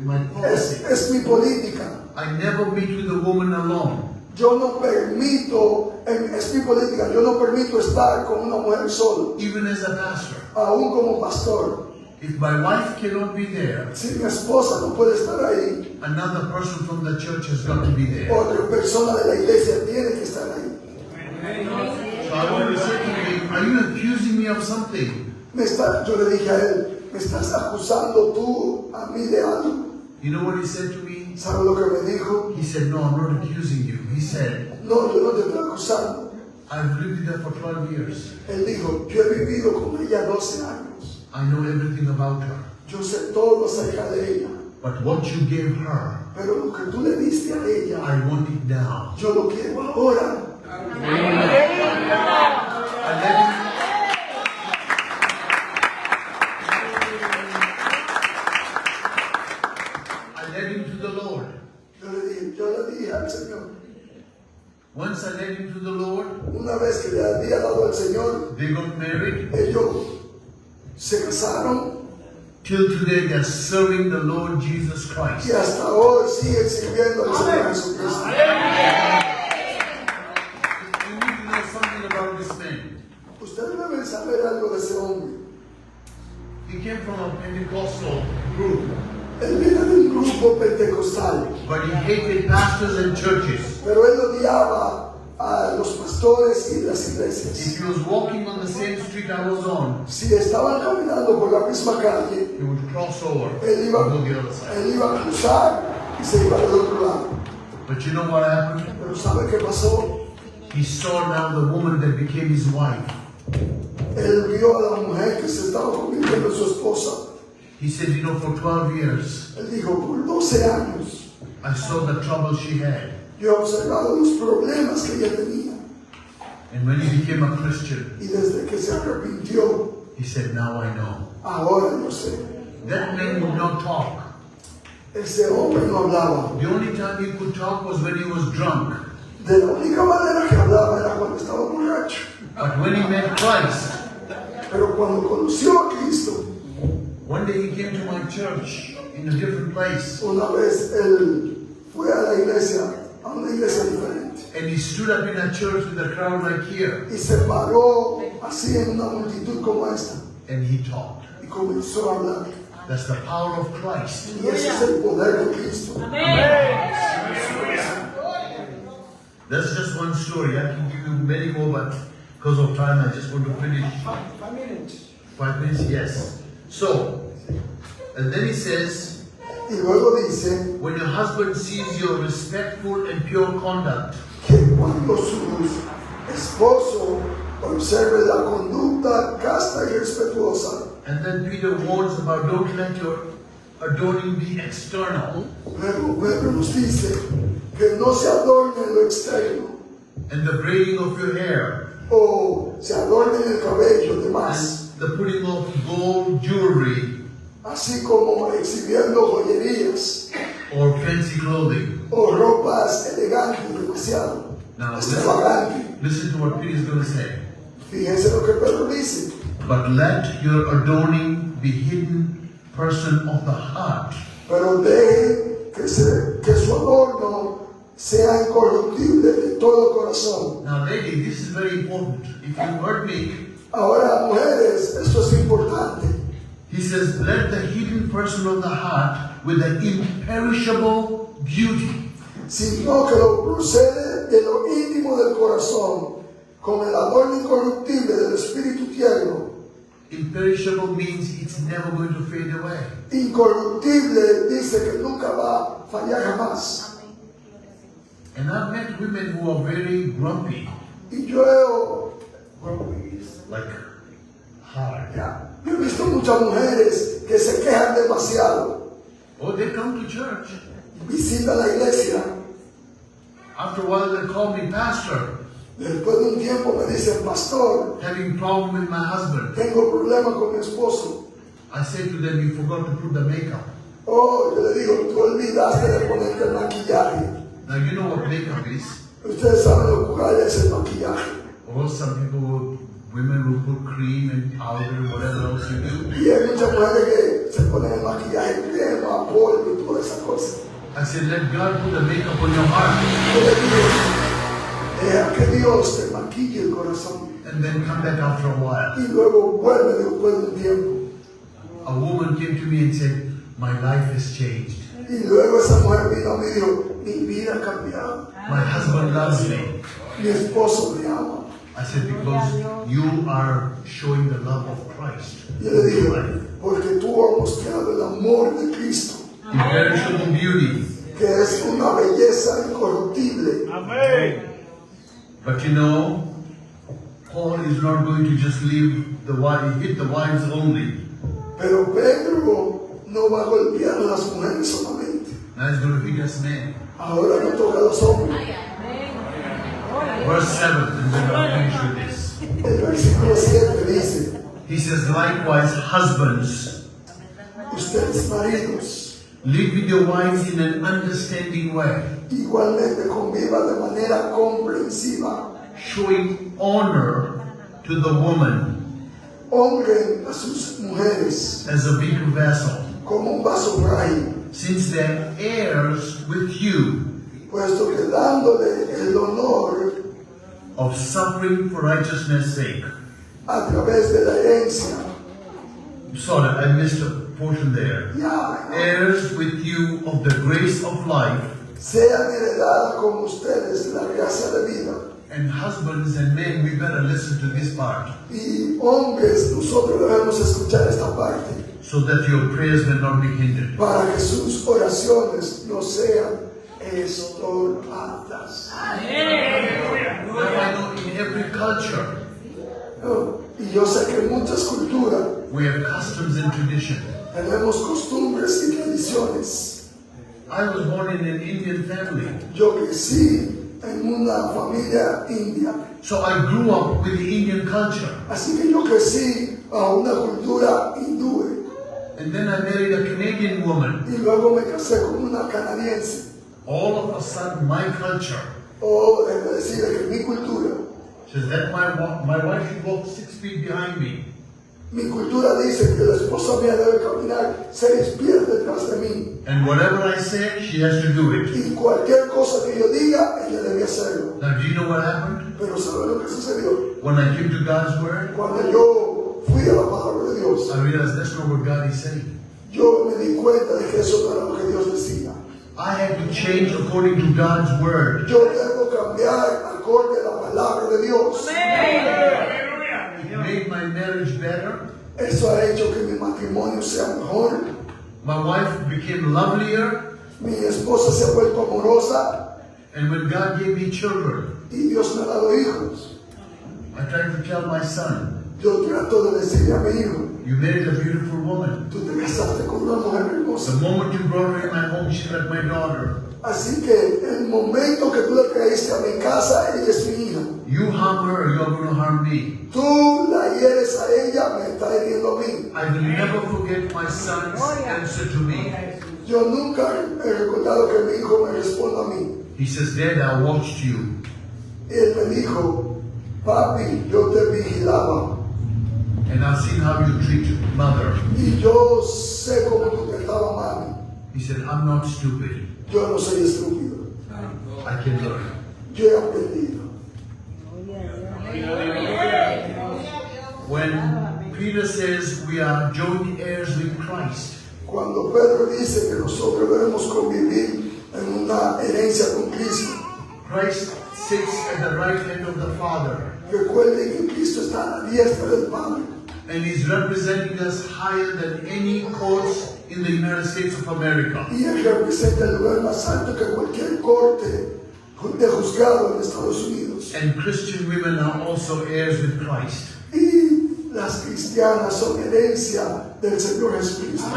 My policy. mi mi política. I never meet with a woman alone. Yo no permito, es mi política, yo no permito estar con una mujer sola, Even as a pastor. aún como pastor. If my wife cannot be there, Si mi esposa no puede estar ahí, another person from the church has got to be there. otra persona de la iglesia tiene que estar ahí. So I want to say to him, are you accusing me of something? Yo le dije a él, ¿me estás acusando tú a mí de algo? You know what he said to me? ¿Sabe lo que me dijo? He said, no, I'm not accusing you. He said, No, yo no te estoy acusando. I've lived with her for 12 years. Él dijo, yo he vivido con ella 12 años. I know everything about her. Yo sé todo acerca de ella. But what you gave her, Pero lo que tú le diste a ella, I want it now. yo lo quiero ahora. I led him to the Lord. Yo le dije al Señor, Once I led him to the Lord, una vez que le había dado al Señor, they got married. ellos se casaron Till today, they're serving the Lord Jesus Christ. y hasta hoy siguen sirviendo al Señor Jesucristo. You need to know something about this man. Ustedes deben saber algo de ese hombre. He came from a Pentecostal group, Él viene de un grupo pentecostal, but he hated pastors and churches. pero él odiaba a los pastores y las iglesias. If he was walking on the same street I was on, Si estaban caminando por la misma calle, he would cross over él and iba, go the other side. él iba a cruzar y se iba del otro lado. But you know what happened? Pero ¿sabe qué pasó? He saw now the woman that became his wife. Él vio a la mujer que se estaba convirtiendo en su esposa. He said, you know, for 12 years, Él dijo, por 12 años, I saw the trouble she had. yo he observado los problemas que ella tenía. And when he became a Christian, Y desde que se arrepintió, he said, now I know. ahora yo sé. That man would not talk. Ese hombre no hablaba. The only time he could talk was when he was drunk. De la única manera que hablaba era cuando estaba borracho. But when he met Christ, Pero cuando conoció a Cristo, one day he came to my church in a different place. una vez él fue a la iglesia, a una iglesia diferente. And he stood up in a church with a crowd like here. Y se paró así en una multitud como esta. And he talked. Y comenzó a hablar. That's the power of Christ. Y ese es el poder de Cristo. That's just one story. I can give you many more, but because of time, I just want to finish. 5 minutes. 5 minutes, yes. So, and then he says, Y luego dice when your husband sees your respectful and pure conduct, que cuando su esposo observe la conducta casta y respetuosa. and then Peter warns about don't let your adorning be external, Luego Pedro nos dice que no se adorne en lo externo and the braiding of your hair, o se adorne en el cabello de más, and the putting of gold jewelry así como exhibiendo joyerías or fancy clothing. o ropas elegantes demasiado Now extravagante. listen to what Peter is going to say. Fíjense lo que Pedro dice. But let your adorning be hidden person of the heart, Pero deje que su adorno sea incorruptible de todo corazón. Now, lady, this is very important. If you heard me, Ahora, mujeres, esto es importante. he says, let the hidden person of the heart with an imperishable beauty. Sino que lo procede de lo íntimo del corazón, con el adorno incorruptible del espíritu tierno. Imperishable means it's never going to fade away. Incorruptible dice que nunca va a fallar jamás. And I've met women who are very grumpy, Y yo like hard. he visto muchas mujeres que se quejan demasiado. Oh, they come to church. Visitan la iglesia. After a while, they call me pastor, Después de un tiempo me dicen, pastor, having problem with my husband. tengo problema con mi esposo. I say to them, you forgot to put the makeup. Oh, yo le digo, tú olvidaste de ponerte el maquillaje. Now, you know what makeup is. Ustedes saben lo cual es el maquillaje. Or some people, women will put cream and powder, whatever else you do. Y hay muchas mujeres que se ponen el maquillaje crema, polvo y toda esa cosa. I said, let God put the makeup on your heart Yo le dije, deja que Dios te maquille el corazón and then come back after a while. y luego vuelve después de un tiempo. A woman came to me and said, my life has changed. Y luego esa mujer vino a mí y dijo, mi vida ha cambiado, My husband loves me. mi esposo me ama. I said, because you are showing the love of Christ. Yo le dije, porque tú has mostrado el amor de Cristo, Imperishable beauty. que es una belleza incorruptible. But you know, Paul is not going to just leave the wife, hit the wives only. Pero Pedro no va a golpear a las mujeres solamente. Now he's going to hit us men. Ahora no toca a los hombres. Verse 7, and then I'll finish with this. El versículo 7 dice, He says, likewise, husbands, ustedes maridos, live with your wives in an understanding way, igualmente convivan de manera comprensiva. showing honor to the woman Honren a sus mujeres as a weaker vessel, como un vaso frágil, since they're heirs with you puesto que dándole el honor of suffering for righteousness' sake. a través de la herencia. Sorry, I missed a portion there. Ya, Heirs with you of the grace of life, sean heredadas con ustedes la gracia de vida. and husbands and men, we better listen to this part, Y hombres, nosotros debemos escuchar esta parte so that your prayers may not be hindered. para que sus oraciones no sean estorbadas. Now I know in every culture ¿No? Y yo sé que en muchas culturas we have customs and tradition. tenemos costumbres y tradiciones. I was born in an Indian family, Yo crecí en una familia india, so I grew up with the Indian culture. así que yo crecí a una cultura hindú And then I married a Canadian woman. y luego me casé con una canadiense. All of a sudden, my culture O es decir, que mi cultura, says that my wife should walk 6 feet behind me. mi cultura dice que la esposa mía debe caminar 6 pies detrás de mí. And whatever I say, she has to do it. Y cualquier cosa que yo diga, ella debe hacerlo. Now, do you know what happened? Pero ¿sabe lo que sucedió? When I came to God's word, Cuando yo fui a la palabra de Dios, I realized that's not what God is saying. yo me di cuenta de que eso no era lo que Dios decía. I had to change according to God's word. Yo debo cambiar acorde a la palabra de Dios. It made my marriage better. Eso ha hecho que mi matrimonio sea mejor. My wife became lovelier. Mi esposa se ha vuelto amorosa And when God gave me children, y Dios me ha dado hijos. I tried to tell my son, Yo trato de decirle a mi hijo, you married a beautiful woman. tú te casaste con una mujer The hermosa. moment you brought her in my home, she's like my daughter. Así que el momento que tú la traíste a mi casa, ella es mi hija. You harm her, you're going to harm me. Tú la hieres a ella, me está hiriendo a mí. I will never forget my son's answer to me. Yo nunca he recordado que mi hijo me responda a mí. He says, Dad, I watched you. Él me dijo, papi, yo te vigilaba And I've seen how you treat mother. y yo sé cómo tú tratabas a mami. He said, I'm not stupid. Yo no soy estúpido. I can learn. Yo he aprendido. When Peter says we are joint heirs with Christ, Cuando Pedro dice que nosotros debemos convivir en una herencia con Cristo, Christ sits at the right hand of the Father recuerden que Cristo está a la diestra del Padre and is representing us higher than any courts in the United States of America. y Él representa el lugar más alto que cualquier corte de juzgado en Estados Unidos. And Christian women are also heirs with Christ. Y las cristianas son herencia del Señor Jesucristo.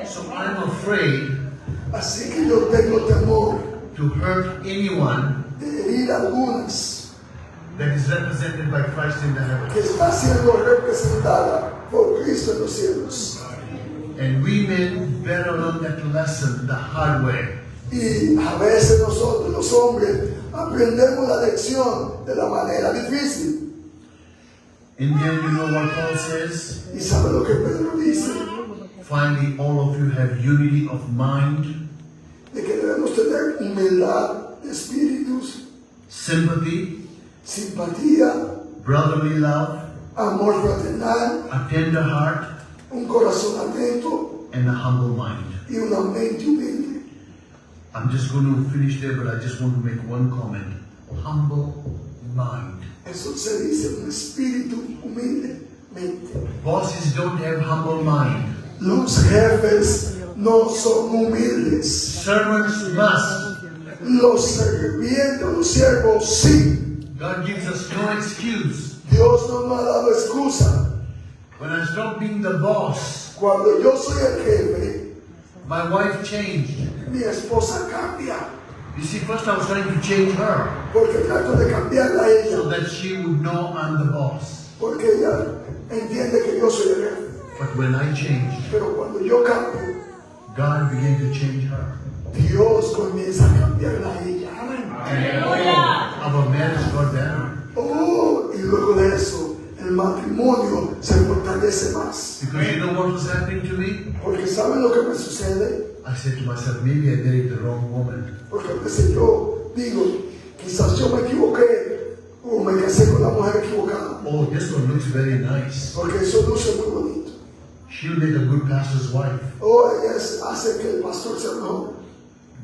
So I'm afraid Así que yo tengo temor to hurt anyone de herir a algunas that is represented by Christ in the heavens. que está siendo representada por Cristo en los cielos. And we men better learn that lesson the hard way. Y a veces nosotros, los hombres, aprendemos la lección de la manera difícil. In the end, you know what Paul says? Y sabe lo que Pedro dice. Finally, all of you have unity of mind debemos tener humildad de espíritus, sympathy, simpatía, brotherly love, amor fraternal, a tender heart, un corazón atento and a humble mind. y una mente humilde. I'm just going to finish there, but I just want to make one comment. Humble mind. Eso se dice un espíritu humilde. Mente. Bosses don't have humble mind. Los jefes no son humildes. Servants must. Los sirvientes, los siervos sí. God gives us no excuse. Dios no nos ha dado excusa. When I stopped being the boss, Cuando yo soy el jefe, my wife changed. mi esposa cambia. You see, first I was trying to change her Porque trato de cambiarla a so ella. that she would know I'm the boss. Porque ella entiende que yo soy el jefe. But when I changed, Pero cuando yo cambio, God began to change her. Dios comienza a cambiarla a ella. And our marriage got better. Oh, y luego de eso, el matrimonio se fortalece más. Because you know what was happening to me? Porque ¿saben lo que me sucede? I said to myself, maybe I married the wrong woman. Porque a veces yo digo, quizás yo me equivoqué o me casé con la mujer equivocada. Oh, this one looks very nice. Porque eso luce muy bonito. She'll make a good pastor's wife. O ella hace que el pastor sea mejor.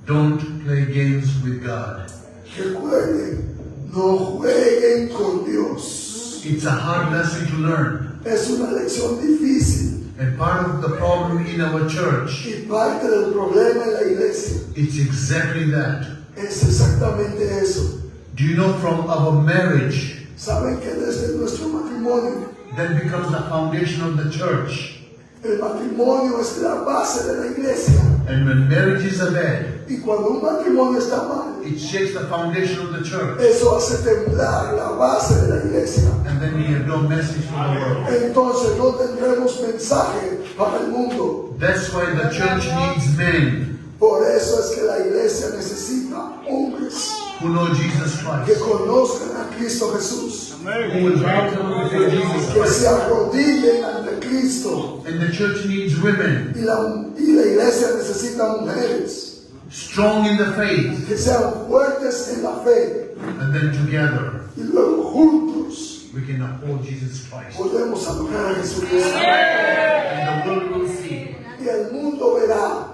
Don't play games with God. Recuerden, no jueguen con Dios. It's a hard lesson to learn. Es una lección difícil. And part of the problem in our church, Y parte del problema en la iglesia it's exactly that. es exactamente eso. Do you know from our marriage, Saben que desde nuestro matrimonio, that becomes the foundation of the church. el matrimonio es la base de la iglesia. And when marriages are bad, Y cuando un matrimonio está mal, it shakes the foundation of the church. eso hace temblar la base de la iglesia. And then we have no message for the world. Entonces no tendremos mensaje para el mundo. That's why the church needs men Por eso es que la iglesia necesita hombres who know Jesus que Christ, conozcan a Cristo Jesús, who will bow down before Jesus que Christ. se arrodillen ante Cristo. And the church needs women Y la iglesia necesita mujeres strong in the faith, que sean fuertes en la fe. and then together Y luego juntos we can uphold Jesus Christ. podemos adorar a Jesucristo. And the world will see. Y el mundo verá.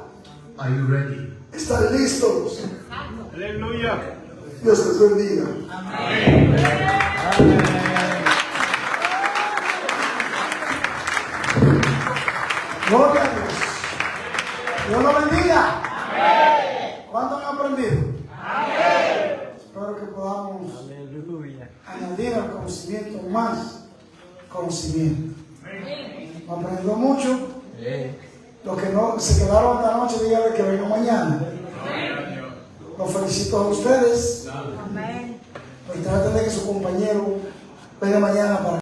Are you ready? ¿Están listos? Aleluya. Dios les bendiga. Gloria a Dios. Dios lo bendiga. ¿Cuánto han aprendido? Espero que podamos añadir al conocimiento más conocimiento. Aprendiendo mucho. Los que no se quedaron esta noche, díganle que vengan mañana. Los felicito a ustedes. Amén. Pues traten de que su compañero venga mañana para